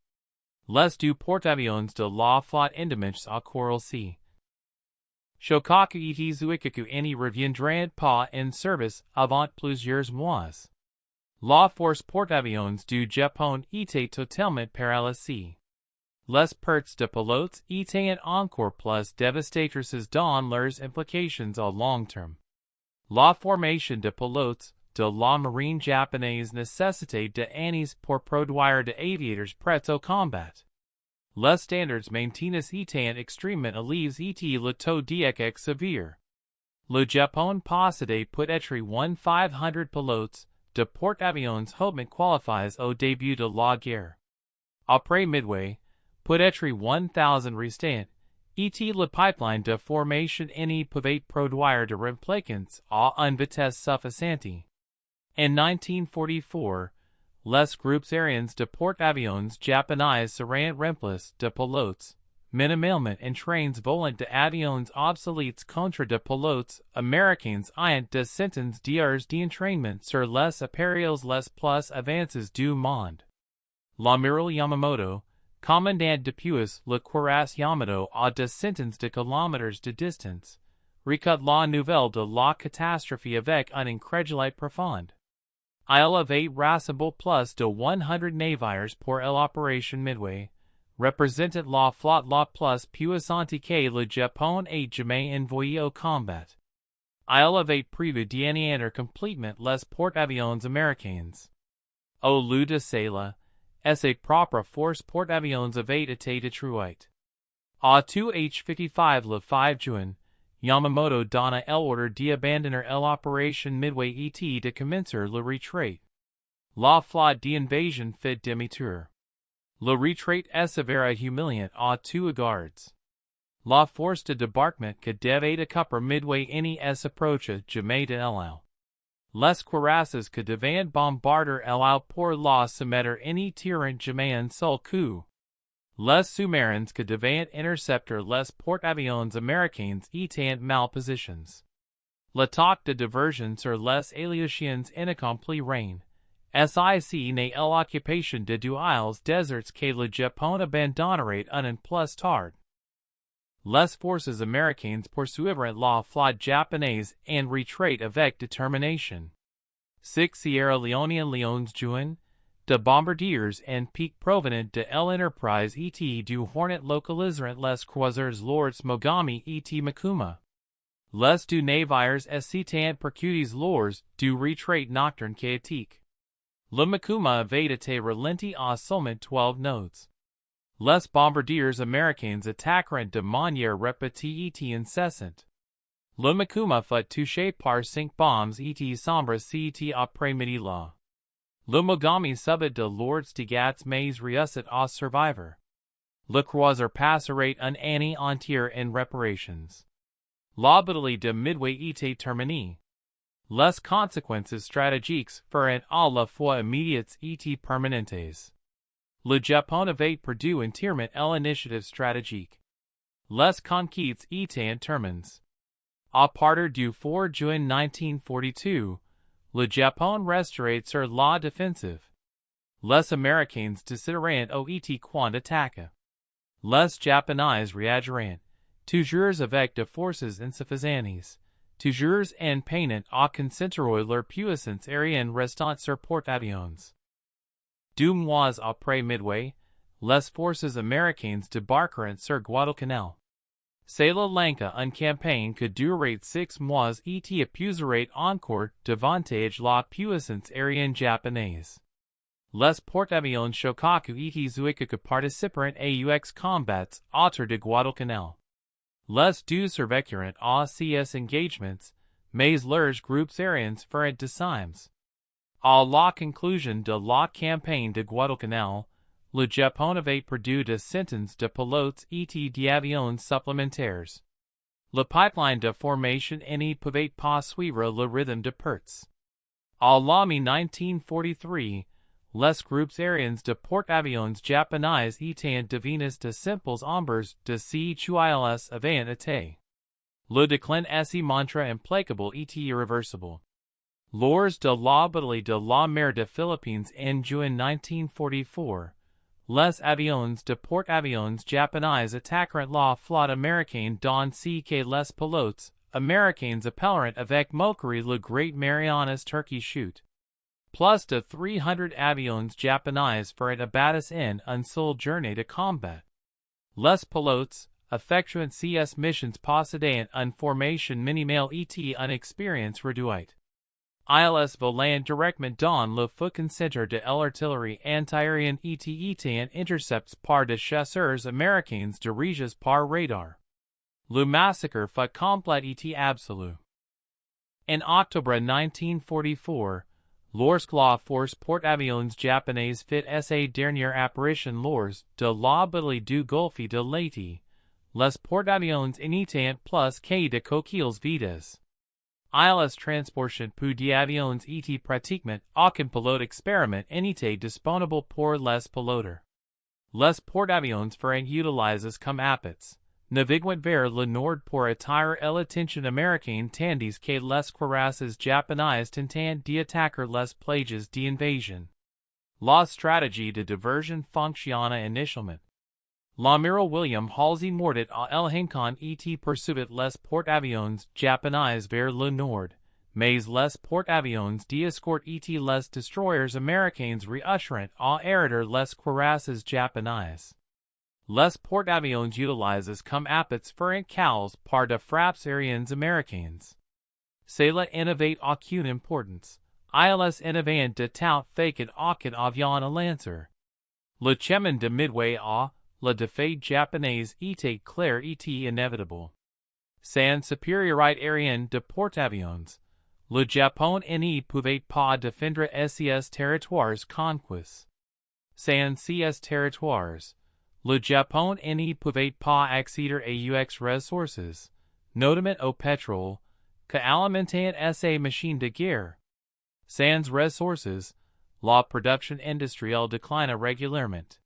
Les 2 porte-avions de la flotte endommagés à Coral Sea. Shokaku et zuikaku any reviendront pas en service avant plusieurs mois. La force porte-avions du Japon était totalement paralysée. Les pertes de pilotes étaient encore plus dévastatrices dans leurs implications à long terme. La formation de pilotes de la marine japonaise nécessitait des années pour produire des aviateurs prêts au combat. Les standards maintenus étant extrêmement élevés et le taux d'échec sévère. Le Japon possédait peut-être 1,500 pilotes de porte-avions hautement qualifiés au début de la guerre. Après Midway, peut-être 1,000 restants, et le pipeline de formation ne pouvait produire de remplaçants à une vitesse suffisante. En 1944, les groupes aériens de porte-avions japonais seront remplacés de pilotes, minimalement en trains volants d'avions obsolètes contre des pilotes américains ayant des centaines d'heures d'entraînement sur les appareils les plus avancés du monde. L'amiral Yamamoto, commandant depuis le cuirasse Yamato à des centaines de kilomètres de distance, recut la nouvelle de la catastrophe avec une incrédulité profonde. Il avait rassemblé plus de 100 navires pour l'opération Midway, représentant la flotte la plus puissante que le Japon ait jamais envoyée au combat. Il avait prévu d'anéantir complètement les porte-avions américains. Au lieu de cela, ses propres forces porte-avions avaient été détruites. À 2h55 le 5 juin, Yamamoto donna l'ordre d'abandonner l'opération Midway et de commencer le retrait. La flotte d'invasion fit demi-tour. Le retrait s'avère humiliant à tous égards. La force de débarquement que devait occuper Midway ne s'approcha jamais de l'eau. Les cuirasses que devaient bombarder l'eau pour la soumettre ne tirent jamais un seul coup. Les sous-marins que devaient intercepter les porte-avions américains étaient mal positionnés. L'attaque de diversion sur les aéronautiens inaccomplie reine. SIC n'est l'occupation de deux îles désertes que le Japon abandonnerait un an plus tard. Les forces américaines poursuivrent la flotte japonaise en retrait avec détermination. 6 Sierra Leone juin, de bombardiers en pique provenant de l'Enterprise et du Hornet localiseront les croiseurs Lords Mogami et Makuma. Les deux navires s'étant percutés lors du retrait nocturne chaotique. Le Makuma avait été ralenti à seulement 12 knots. Les bombardiers américains attaqueront de manière répétée et incessante. Le Makuma fut touché par 5 bombes et sombre cet après-midi là. Le Mogami subit de lourdes dégâts mais réussit à survivre. Le croiseur passerait une année entière en réparations. La bataille de Midway était terminée. Les conséquences stratégiques furent à la fois immédiates et permanentes. Le Japon avait perdu entièrement l'initiative stratégique. Les conquêtes étaient terminées. À partir du 4 juin 1942, le Japon resterait sur la défensive. Les Américains décideront au quand attaquer. Les Japonais réagiront, toujours avec des forces insuffisantes, toujours en peinant à concentrer leur puissance aérienne restante sur porte-avions. 2 mois après Midway, les forces américaines débarqueront sur Guadalcanal. C'est la Lanka une campagne que durerait 6 mois et épuiserait encore davantage la puissance aérienne japonaise. Les porte-avions Shokaku et Zuikaku participeront aux combats autour de Guadalcanal. Les deux survécurent à ces engagements, mais leurs groupes aériens furent décimes. À la conclusion de la campagne de Guadalcanal, le Japon avait perdu des centaines de pilotes et d'avions supplémentaires. Le pipeline de formation ne pouvait pas suivre le rythme de pertes. À la mi-1943, les groupes aériens de porte-avions japonais étaient devenus de simples ombres de ces qu'ils avaient été. Le déclin s'y montra implacable et irréversible. Lors de la bataille de la mer des Philippines en juin 1944, Les avions de porte-avions japonais attaqueront la flotte américaine dans que les pilotes américains appelleront avec moquerie le Great Marianas Turkey Shoot. Plus de 300 avions japonais feront abattus en une seule journée de combat. Les pilotes effectuant ces missions possédant une formation minimale et une expérience réduite. Ils volant directement dans le faucon centre de l'artillerie antiaérienne et intercepts par des chasseurs américains dirigés par radar. Le massacre fut complet et absolu. En octobre 1944, lorsque la force porte-avions japonaise fit sa dernière apparition lors de la bataille du golfe de Leyte, les porte-avions n'étaient plus que de coquilles vides. Ils transportent peu d'avions et pratiquement aucun pilote expérimenté n'était disponible pour les piloter. Les porte-avions furent utilisés comme appâts, naviguant vers le nord pour attirer l'attention américaine tandis que les cuirasses japonaises tentaient d'attaquer les plages d'invasion. La stratégie de diversion fonctionna initialement. L'amiral William Halsey mordit à El Rincon et poursuivit les porte-avions japonais vers le nord, mais les porte-avions d'escorte et les destroyers américains réussirent à arrêter les cuirasses japonaises. Les porte-avions utilisés comme appâts furent cales par de frappes aériennes américaines. Cela n'avait aucune importance. Ils n'avaient de tout fait qu'aucun avion à lancer. Le chemin de Midway à la défaite japonaise était clair et inévitable. Sans supériorité aérienne de porte-avions, le Japon ne pouvait pas défendre ses territoires conquis. Sans ces territoires, le Japon ne pouvait pas accéder aux ressources, notamment au pétrole, que alimentaient ses machines de guerre. Sans ressources, la production industrielle déclina régulièrement.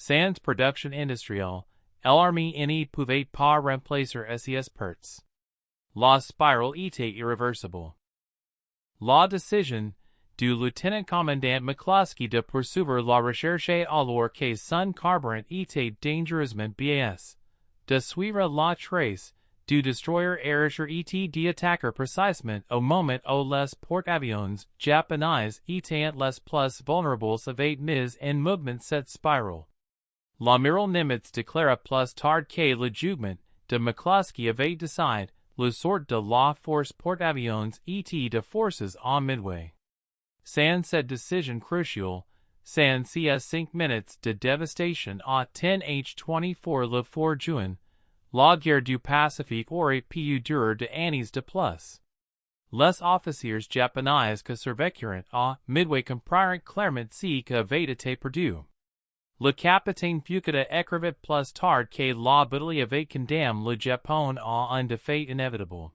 Sans production industrielle, l'armée ne pouvait pas remplacer ses pertes. La spirale était irréversible. La décision du lieutenant-commandant McClusky de poursuivre la recherche alors que son carburant était dangereusement biaisé, de suivre la trace du destroyer érigé et d'attaquer précisément au moment où les porte-avions japonais étaient les plus vulnérables avaient mis en mouvement cette spirale. L'amiral Nimitz déclara plus tard que le jugement de McClusky avait décidé le sort de la force porte-avions et de forces à Midway. Sans cette décision cruciale, sans ces 5 minutes de dévastation à 10h24 le 4 juin, la guerre du Pacifique aurait pu durer de années de plus. Les officiers japonais que survécurent à Midway comprirent clairement ce qu'avait été perdu. Le capitaine Fuchida écrivit plus tard que la bataille avait condamné le Japon à une défaite inévitable.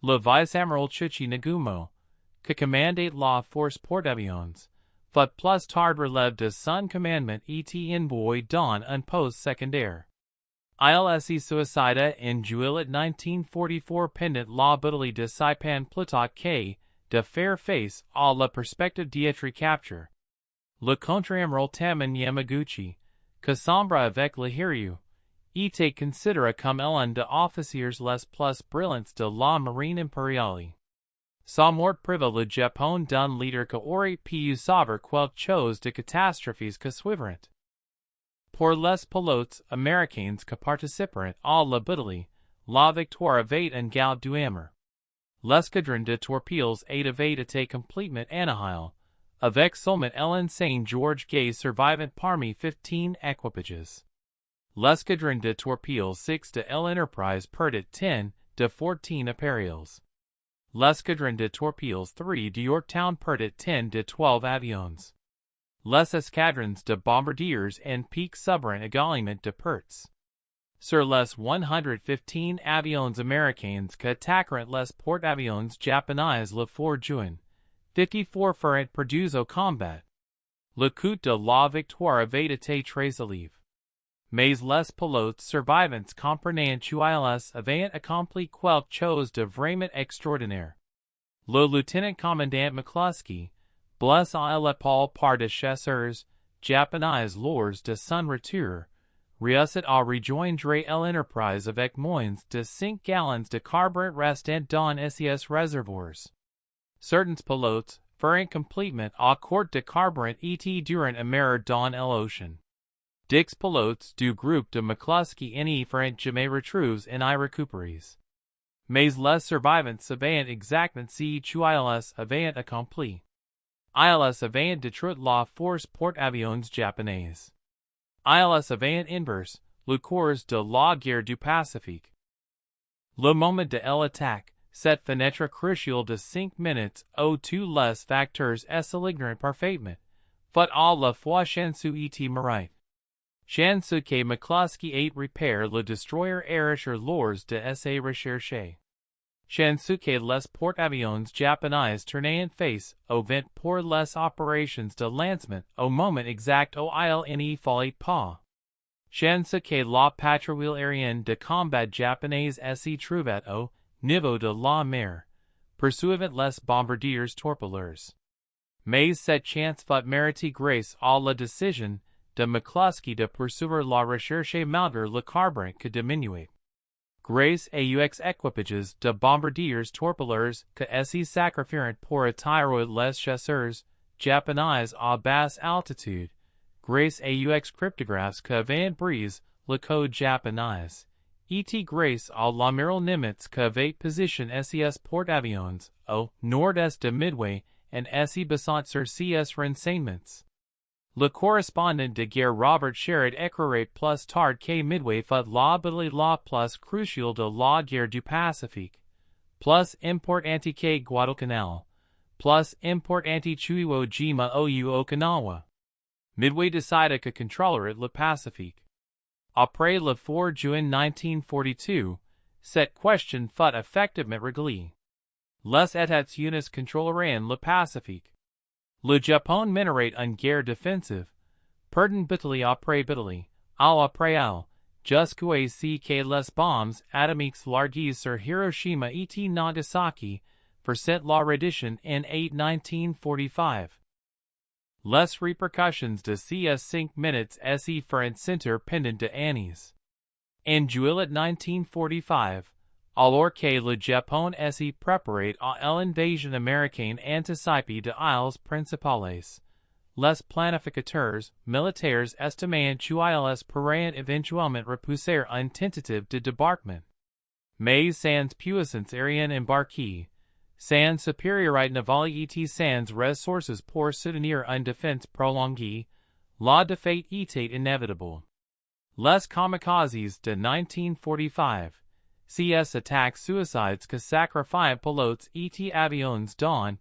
Le vice-amiral Chuchi Nagumo, que commandait la force porte-avions, fut plus tard relève de son commandement et envoyé dans un poste secondaire. Il s'est suicidé en juillet 1944 pendant la bataille de Saipan plutôt que de faire face à la perspective d'être capturé. Le contre-amiral Taman Yamaguchi, que sombre avec le Hiryu, était considéré comme l'un des officiers les plus brillants de la marine impériale. Sa mort priva le Japon d'un leader qui aurait pu sauver quelque chose de catastrophes que suivront. Pour les pilotes américains qui participèrent à la bataille, la victoire avait un goût d'humeur. L'escadron de torpilles avait été complètement annihilé, avec seulement Ellen St. George Gay survivant parmi 15 équipages. L'escadron de torpilles 6 de l'Enterprise perdit 10 de 14 appareils. L'escadron de torpilles 3 de Yorktown perdit 10 de 12 avions. Les escadrons de bombardiers en piquent subirent également de pertes. Sur les 115 avions américains que attaqueront les porte-avions japonais le 4 juin, 54 furent perdus au combat. Le coût de la victoire avait été très élevé. Mais les pilotes survivants comprenaient qu'ils avaient accompli quelque chose de vraiment extraordinaire. Le lieutenant-commandant McClusky, blessé à l'épaule par des chasseurs japonais lors de son retour, réussit à rejoindre l'entreprise avec moins de 5 gallons de carburant restant dans ses réservoirs. Certains pilotes, feront complètement à court de carburant et durant une mer dans l'océan. Dix pilotes du groupe de McClusky ne feront jamais retrouver en y récupérer. Mais les survivants savant exactement ce qu'ils avaient accompli. Ils avaient détruit la force porte-avions japonaise. Ils avaient inverse le cours de la guerre du Pacifique. Le moment de l'attaque, cette fenêtre cruciale de 5 minutes où tous les facteurs s'alignent parfaitement, fut à la fois chanceux et mérite. Chanceux que McClusky ait repéré le destroyer erreur lors de ses recherches. Chanceux que les porte-avions japonais tournaient en face au vent pour les opérations de lancement au moment exact où il n'y fallait pas. Chanceux que la patrouille aérienne de combat japonaise s'y trouvait au niveau de la mer, poursuivant les bombardiers-torpilleurs. Mais cette chance fut méritée grâce à la décision de McClusky de poursuivre la recherche malgré le carburant que diminuait. Grâce aux équipages de bombardiers-torpilleurs que s'y sacrifièrent pour attirer les chasseurs japonais à basse altitude, grâce aux cryptographes que avaient brisé le code japonais, et grâce à l'amiral Nimitz que avait positionné ses porte-avions au nord-est de Midway en s'y basant sur ses renseignements. Le correspondant de guerre Robert Sherrod écrirait plus tard que Midway fut la bataille la plus cruciale de la guerre du Pacifique, plus importante que Guadalcanal, plus importante Iwo Jima ou Okinawa. Midway décida que contrôlerait le Pacifique. Après le 4 juin 1942, cette question fut effectivement réglée. Les États-Unis contrôleraient le Pacifique. Le Japon mènerait une guerre défensive, perdant bataille après bataille, après jusqu'à ce que les bombes atomiques larguées sur Hiroshima et Nagasaki forcent la reddition en 1945. Les répercussions de ces 5 minutes s'y feront sentir pendant des années. En juillet 1945, alors que le Japon s'y préparait à l'invasion américaine anticipée de îles principales, les planificateurs militaires estimaient qu'ils pourraient éventuellement repousser une tentative de débarquement. Mais sans puissance aérienne embarquée, sans supériorité navale et sans ressources pour soutenir une défense prolongée, la défaite était inévitable. Les kamikazes de 1945, ces attaques suicides que sacrifiaient pilotes et avions dans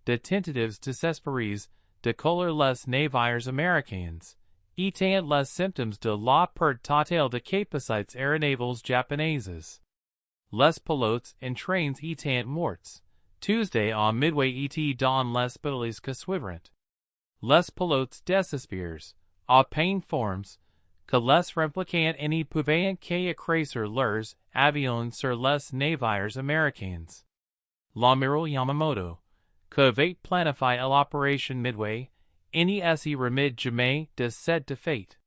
de tentatives désespérées de coller les navires américains, étaient les symptômes de la perte totale de capacités aéronavales japonaises. Les pilotes en trains étaient morts, Tuesday à Midway et dans les batailles que suivrent. Les pilotes désespérés, à peine formes, que les répliquants n'y pouvaient qu'écraser leurs avions sur les navires américains. L'amiral Yamamoto, que avait planifié l'opération Midway, n'y s'y remet jamais de cette défaite.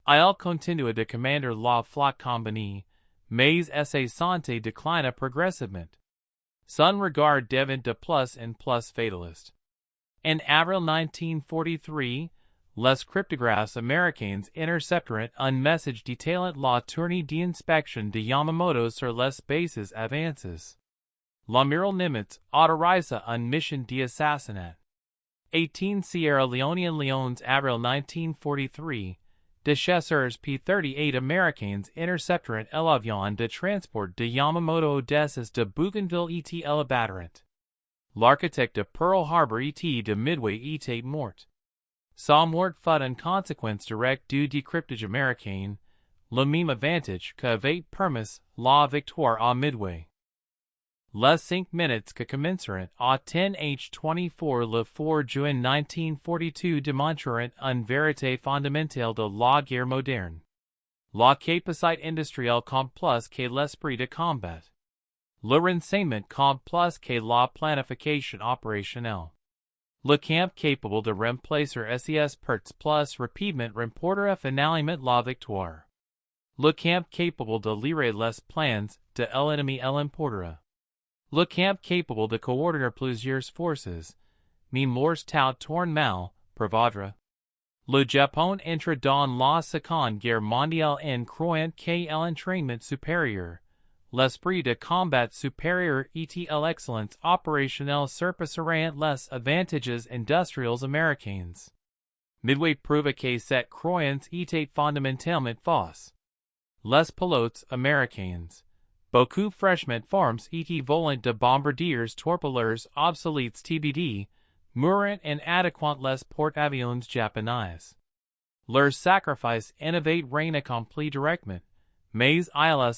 Il continua de commander la flotte compagnie, mais sa santé déclina progressivement. Son regard devint de plus en plus fataliste. En avril 1943, les cryptographes américains interceptèrent un message détailant la tournée d'inspection de Yamamoto sur les bases avancées. L'amiral Nimitz autorisa une mission d'assassinat. 18 Sierra Leonean Leones avril 1943, des chasseurs P-38 américains interceptèrent l'avion de transport de Yamamoto au-dessus de Bougainville et l'abattirent. L'architecte de Pearl Harbor et de Midway était mort. Sa mort fut une conséquence directe du décryptage américain, le même avantage qu'avait permis la victoire à Midway. Les 5 minutes que commenceront à 10h24 le 4 juin 1942 démontreront une vérité fondamentale de la guerre moderne. La capacité industrielle compte plus que l'esprit de combat. Le renseignement compte plus que la planification opérationnelle. Le camp capable de remplacer ses pertes plus rapidement remporter finalement la victoire. Le camp capable de lire les plans de l'ennemi l'emportera. Le camp capable de coordonner plusieurs forces, même lorsque tout tourne mal, prévaudra. Le Japon entra dans la Seconde Guerre mondiale en croyant que l'entraînement supérieur, l'esprit de combat supérieur et l'excellence opérationnelle surpasserait les avantages industriels américains. Midway prouva que cette croyance était fondamentalement fausse. Les pilotes américains, beaucoup fraîchement formés et volants de bombardiers-torpilleurs obsolètes TBD, mourant inadequat les porte-avions japonais. Leur sacrifice innovate rien accompli directement, mais ils avant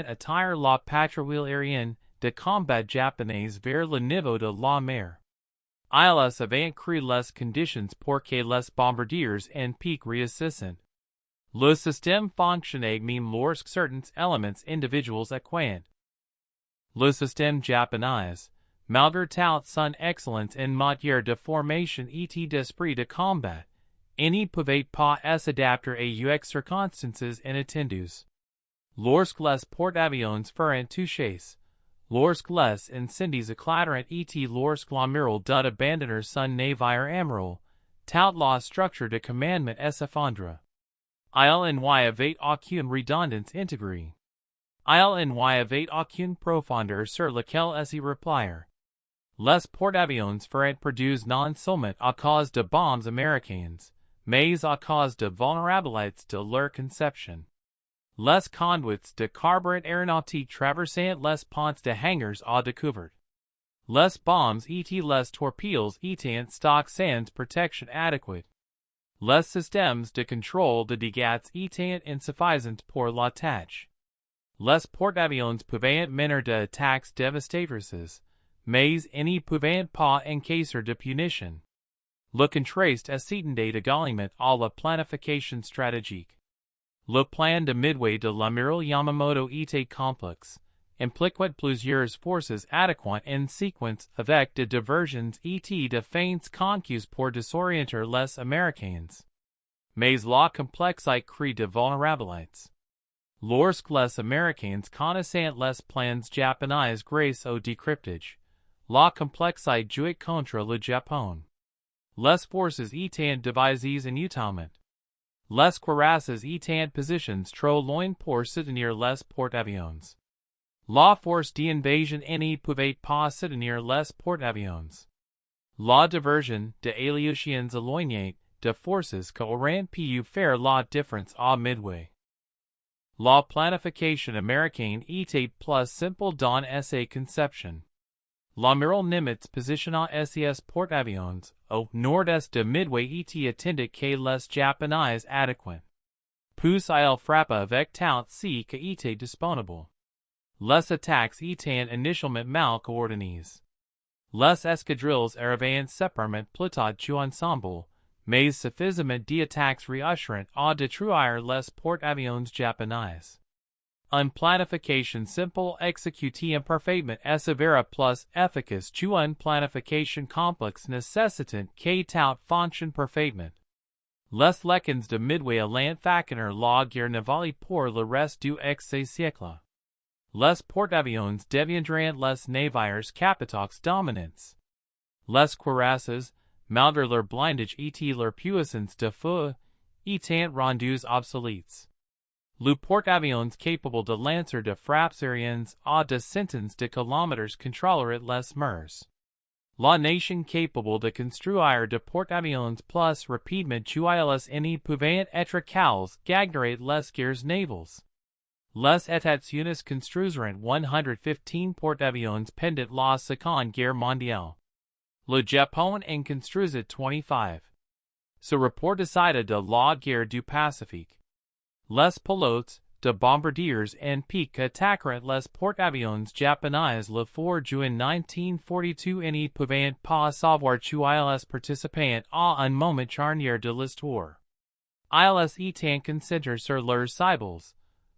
attire la patrouille aérienne de combat japonaise vers le niveau de la mer. Ils avant créé les conditions pour que les bombardiers en pique réussissent. Le système fonctionnait même lorsque certains éléments individuels acquiescent. Le système japonais, malgré toute son excellence en matière de formation et d'esprit de combat, n'y pouvait pas s'adapter aux circonstances inattendues. Lorsque les porte-avions furent touchés, lorsque les incendies éclateront et lorsque l'amiral dut abandonner son navire amiral, toute la structure de commandement s'effondra. Il n'y avait aucune redondance intégrée. Il n'y avait aucune profondeur sur laquelle s'y replier. Les porte-avions furent perdus non seulement à cause de bombes américaines, mais à cause de vulnérabilités de leur conception. Les conduits de carburant aéronautique traversant les ponts de hangars à découvert. Les bombes et les torpilles étant stock sans protection adéquate. Les systèmes de contrôle de dégâts étant insuffisants pour la tâche. Les porte-avions pouvaient mener d'attaques dévastatrices, mais n'y pouvaient pas encaisser de punition. Le contraste s'étendait également à la planification stratégique. Le plan de Midway de l'amiral Yamamoto était complexe, impliquait plusieurs forces adéquates en séquence avec de diversions et de feintes conquêtes pour désorienter les Américains. Mais la complexité crée de vulnérabilités. Lorsque les Américains connaissaient les plans japonais grâce au décryptage, la complexité jouait contre le Japon. Les forces étant divisées inutilement. Les cuirasses étant positions trop loin pour soutenir les porte-avions. La force d'invasion n'y pouvait pas soutenir les porte-avions. La diversion de aléations éloignées de forces qu'aurait pu faire la différence à Midway. La planification américaine était plus simple dans sa conception. L'amiral Nimitz positionna ses porte-avions au nord-est de Midway et attendit que les Japonais adéquats. Puis il frappa avec tout ce qui était disponible. Les attaques étant initialement mal coordonnées. Les escadrilles arrivaient séparément plutôt qu'ensemble, mais suffisamment d'attaques réussirent à détruire les porte-avions japonais. Une planification simple exécutée imparfaitement s'avère plus efficace qu'une planification complexe nécessitant que tout fonctionne parfaitement. Les leçons de Midway allant façonner la guerre navale pour le reste du siècle. Les porte-avions deviendront les navires capitaux dominants. Les cuirasses, malgré leur blindage et leur puissance de feu, étant rendus obsolètes. Le porte-avions capable de lancer de frappes aériennes à des centaines de kilomètres contrôlerait les mers. La nation capable de construire de porte-avions plus rapidement qu'elles n'y pouvaient être qu'elles gagnerait les guerres navales. Les États-Unis construisirent 115 porte-avions pendant la Seconde Guerre mondiale. Le Japon en construisit 25. Ce rapport décida de la guerre du Pacifique. Les pilotes de bombardiers en pique attaqueront les porte-avions japonais le 4 juin 1942 et n'y pouvaient pas savoir qu'elles participaient à un moment charnière de l'histoire. Ils étant concentrés sur leurs cibles,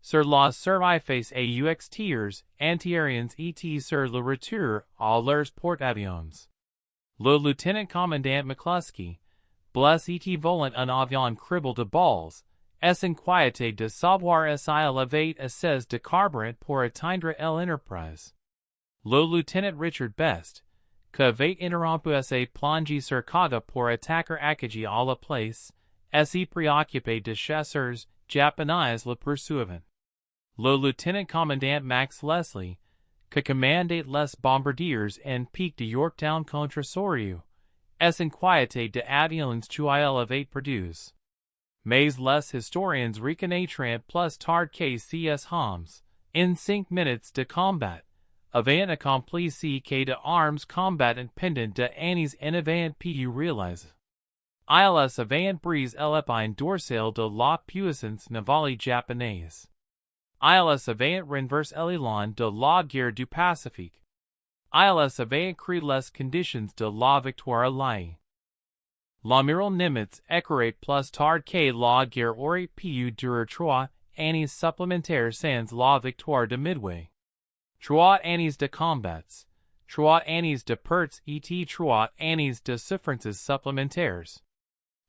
sur la surface aux tirs antiaériens et sur le retour à leurs porte-avions. Le lieutenant-commandant McClusky, bless et volant un avion crible de balles, est inquiété de savoir si elle avait assez de carburant pour atteindre l'enterprise. Le lieutenant Richard Best, que avait interrompu ses plongées sur Kaga pour attaquer Akagi à la place, est préoccupé de chasseurs japonais le poursuivant. Le lieutenant-commandant Max Leslie, que commandait les bombardiers en pique de Yorktown contre Soryu, est inquiété de avions qu'il avait perdus. Mais les historiens reconnaîtront plus tard que ces hommes, en 5 minutes de combat, avaient accompli ce que de armes combattant pendant de années en avant pu réaliser. Ils avaient brisé l'épine dorsale de la puissance navale japonaise. Ils avaient renversé l'élan de la guerre du Pacifique. Ils avaient créé les conditions de la victoire alliée. L'amiral Nimitz écrirait plus tard que la guerre aurait pu durer 3 années supplémentaires sans la victoire de Midway. 3 années de combats, 3 années de pertes et 3 années de souffrances supplémentaires.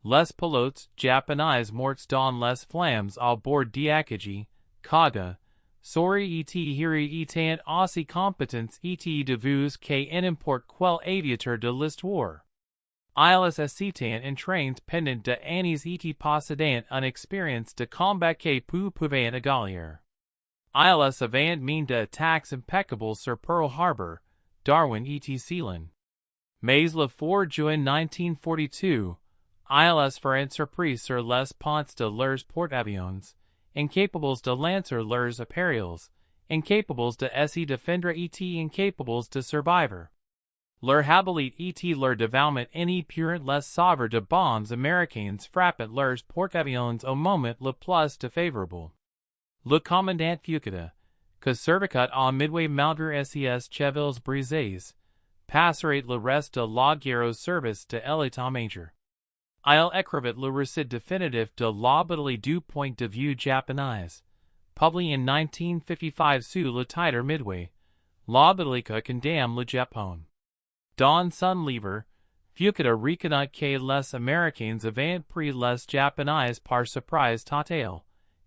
Les pilotes japonais morts dans les flammes à bord d'Akagi, Kaga, Soryu et hiri étant aussi compétents et de vous que n'importe quel aviateur de l'histoire. Ils étaient entraînés pendant de années et possédant une expérience de combat que peu pouvaient égaler. Ils avaient mené d'attaques impeccables sur Pearl Harbor, Darwin et Ceylon. Mais le 4 juin 1942, ils furent surpris sur les ponts de leurs porte-avions, incapables de lancer leurs appareils, incapables de se défendre et incapables de survivre. Leur habileté et leur dévouement n'y purent les sauver de bombes américaines frappant leurs porte-avions au moment le plus défavorable. Le commandant Fuchida, que servit à Midway malgré ses chevilles brisées, passerait le reste de la guerre au service de l'état-major. Il écrivit le récit définitif de la bataille du point de vue japonais, publié en 1955 sous le titre Midway, la bataille que condamne le Japon. Dans son livre, Fuchida reconnaît que les Américains avaient pris les Japonais par surprise totale,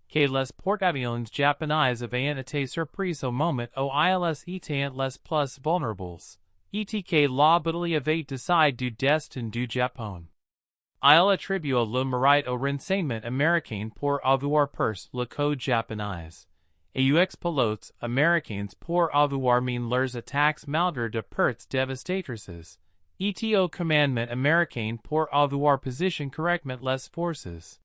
que les porte-avions japonais avaient été surpris au moment où ils étaient les plus vulnérables, et que la bataille avait décidé du destin du Japon. Il attribua le mérite au renseignement américain pour avoir percé le code japonais, et aux pilotes américains pour avoir mené leurs attaques malgré de pertes dévastatrices, et au commandement américain pour avoir positionné correctement les forces.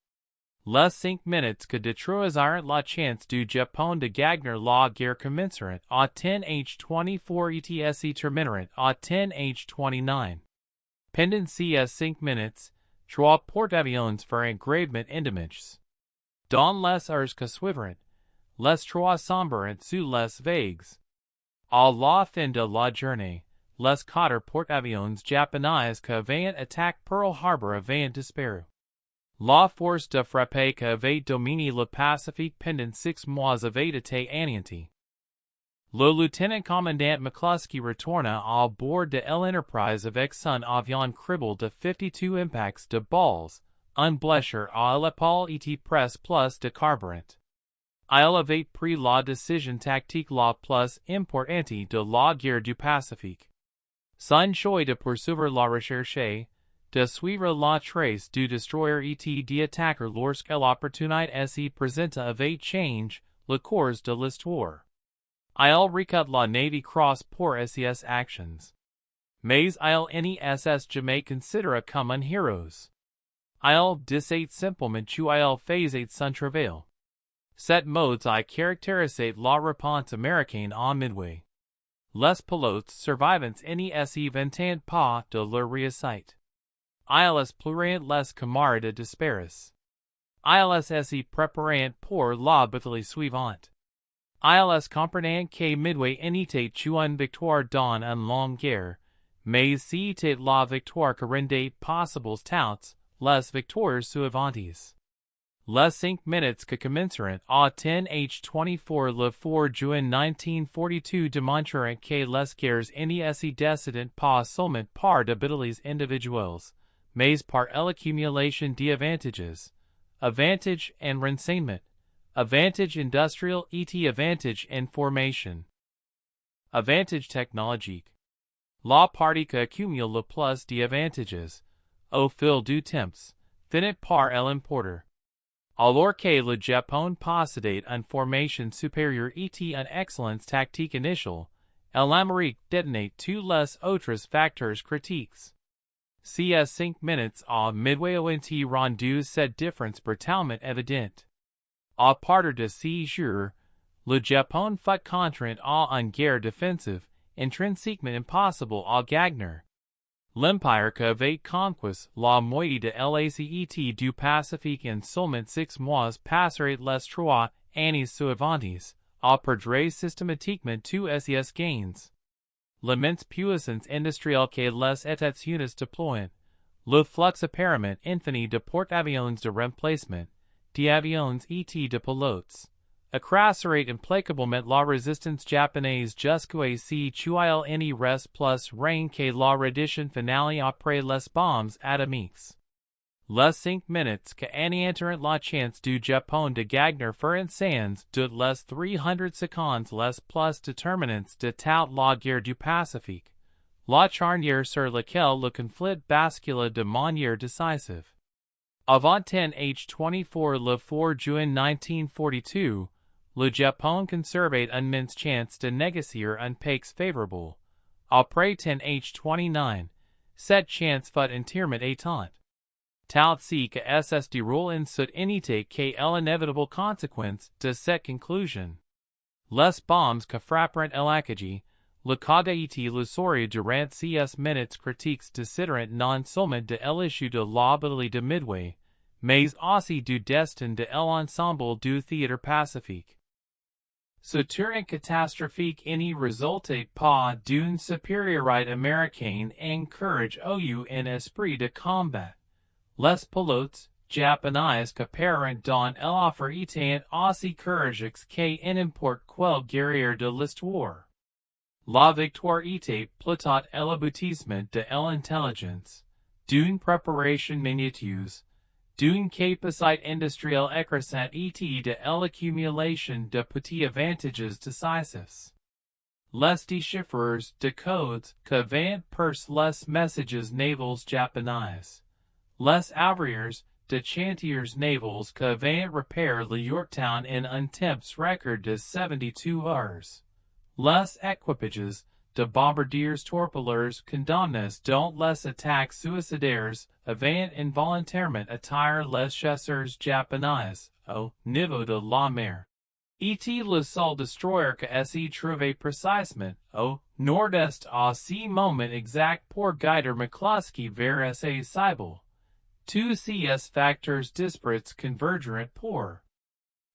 Les 5 minutes que détruisirent la chance du Japon de gagner la guerre commenceront à 10h24 et se termineront à 10h29. Pendant ces 5 minutes, 3 porte-avions furent gravement endommagés. Dans les heures que suivirent, les 3 sombreront sous les vagues. À la fin de la journée, les 4 porte-avions japonais qui avaient attaqué Pearl Harbor avaient disparu. La force de frappe qui avait dominé le Pacifique pendant 6 mois avait été anéantie. Le lieutenant-commandant McClusky retourna à bord de l'Enterprise avec son avion crible de 52 impacts de balles, une blessure à l'épaule et presque plus de carburant. Il avait pris la décision tactique la plus importante de la guerre du Pacifique. Son choix de poursuivre la recherche, de suivre la trace du destroyer et d'attaquer lorsque l'opportunité se présenta avait changé le cours de l'histoire. Il recut la Navy Cross pour ses actions. Mais il n'y jamais considéré comme un héros. Il disait simplement qu'il faisait son travail. Cet modes I caractérisait la réponse américaine à Midway. Les pilotes survivants n'y se vantaient pas de leur réussite. Ils pleuraient les camarades disparus. Ils se préparaient pour la bataille suivante. Ils comprenaient que Midway n'était qu'une victoire dans une longue guerre, mais c'était la victoire que rendait possibles toutes les victoires suivantes. Les 5 minutes que commenceront à 10h24 le 4 juin 1942 démontreront que les guerres ne se décident pas seulement par des batailles individuelles, mais par l'accumulation d'avantages. Avantage and renseignement. Avantage industriel et avantage information. Avantage technologique. La partie qui accumule le plus d'avantages, au fil du temps, finit par l'emporter. Alors que le Japon possédait une formation supérieure et une excellence tactique initiale, l'Amérique détenait tous les autres facteurs critiques. Ces 5 minutes à Midway ont rendu cette différence brutalement évidente. À partir de ces jours, le Japon fut contraint à une guerre défensive, intrinsèquement impossible à gagner. L'Empire qui avait conquis la moitié de l'ACET du Pacifique en seulement 6 mois passerait les 3 années suivantes, à perdre systématiquement tous ses gains. L'immense puissance industrielle que les États-Unis déploient, le flux apparemment infini de porte-avions de remplacement, d'avions et de pilotes, accroisserait implacablement la résistance japonaise jusqu'à ce qu'il n'y reste plus rien que la reddition finale après les bombes atomiques. Les 5 minutes que anéantiront la chance du Japon de gagner feront sans doute les 300 secondes les plus déterminantes de toute la guerre du Pacifique, la charnière sur laquelle le conflit bascula de manière décisive. Avant 10h24 le 4 juin 1942, le Japon conservait une mince chance de négocier une paix favorable. Après 10h29, cette chance fut entièrement éteinte. Tal si que SS déroule en cette unité qu'est l'inévitable conséquence de cette conclusion. Les bombes que frapperont l'Akagi, le Kaga et le Soryu durant ces minutes critiques décideront non seulement de l'issue de la bataille de Midway, mais aussi du destin de l'ensemble du théâtre pacifique. Ce tournant catastrophique ne résultait pas d'une supériorité américaine en courage ou en esprit de combat. Les pilotes japonais que parent dans l'affaire étaient aussi courageux que n'importe quel guerrier de l'histoire. La victoire était plutôt l'aboutissement de l'intelligence, d'une préparation minutieuse, d'une capacité industrielle écrasante et de l'accumulation de petits avantages décisifs. Les déchiffreurs de codes que vingt percent les messages navals japonais. Les ouvriers de chantiers navals que vingt repèrent le Yorktown en un temps record de 72 heures. Les équipages de bombardiers-torpilleurs condamnés dont les attaques suicidaires avaient involontairement attiré les chasseurs japonais au niveau de la mer. Était le seul destroyer que s'y trouvait précisément au nord-est à ce moment exact pour guider McClusky vers ses cibles. Tous ces facteurs disparates convergeront pour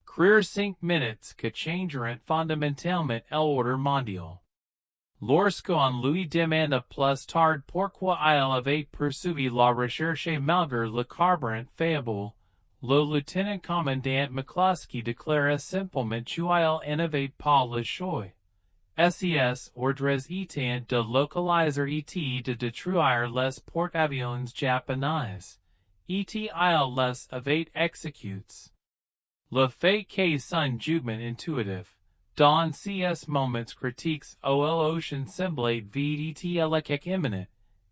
créer 5 minutes que changeront fondamentalement l'ordre mondial. Lorsqu'on lui demanda plus tard pourquoi il avait poursuivi la recherche malgré le carburant faible, le lieutenant-commandant McClusky déclara simplement qu'il n'avait pas le choix. Ses ordres étaient de localiser et de détruire les porte-avions japonais. Il les avait exécutés. Le fait que son jugement intuitif, dans ces moments critiques où l'ocean semblait vide et l'échec imminent,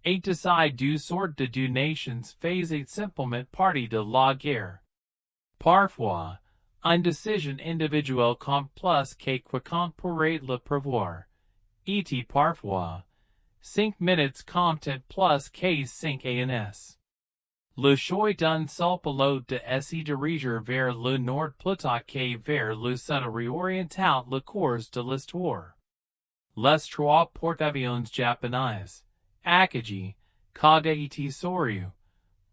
et décide du sort de deux nations faisait simplement partie de la guerre. Parfois, une décision individuelle compte plus que quiconque pourrait le prévoir, et parfois, 5 minutes comptent plus que 5 ans. Le choix d'un seul pilote de se diriger vers le nord plutôt que vers le sud réorienta le cours de l'histoire. Les 3 porte-avions japonais, Akagi, Kaga et Soryu,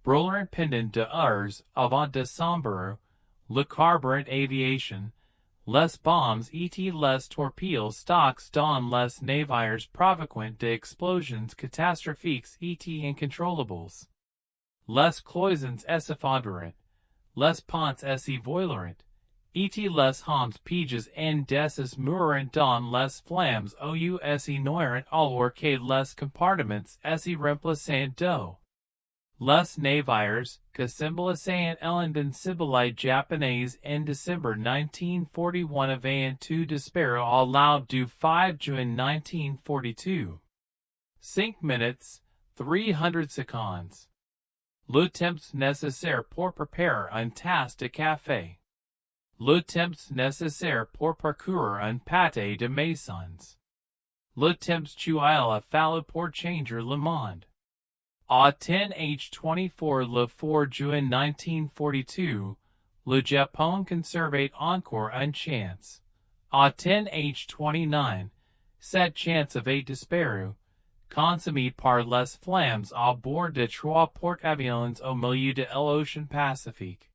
brûlèrent pendant 2 heures avant décembre, le carburant aviation, les bombes et les torpilles stocks dans les navires provoquant des explosions catastrophiques et incontrôlables. Les cloisons s'effondrèrent, les ponts se voileront, et les hommes piges en des mourant dans les flammes ou se noiront alors que les compartiments se remplissent d'eau. Les navires, que symbolisaient l'invincibilité japonaise en December 1941 avaient tout disparu à l'aube du 5 juin 1942. 5 minutes, 300 secondes. Le temps nécessaire pour préparer une tasse de café. Le temps nécessaire pour parcourir un pâté de maisons. Le temps qu'il a fallu pour changer le monde. À 10h24 le 4 juin 1942, le Japon conservait encore une chance. À 10h29, cette chance avait disparu, consumée par les flammes à bord de trois porte-avions au milieu de l'océan Pacifique.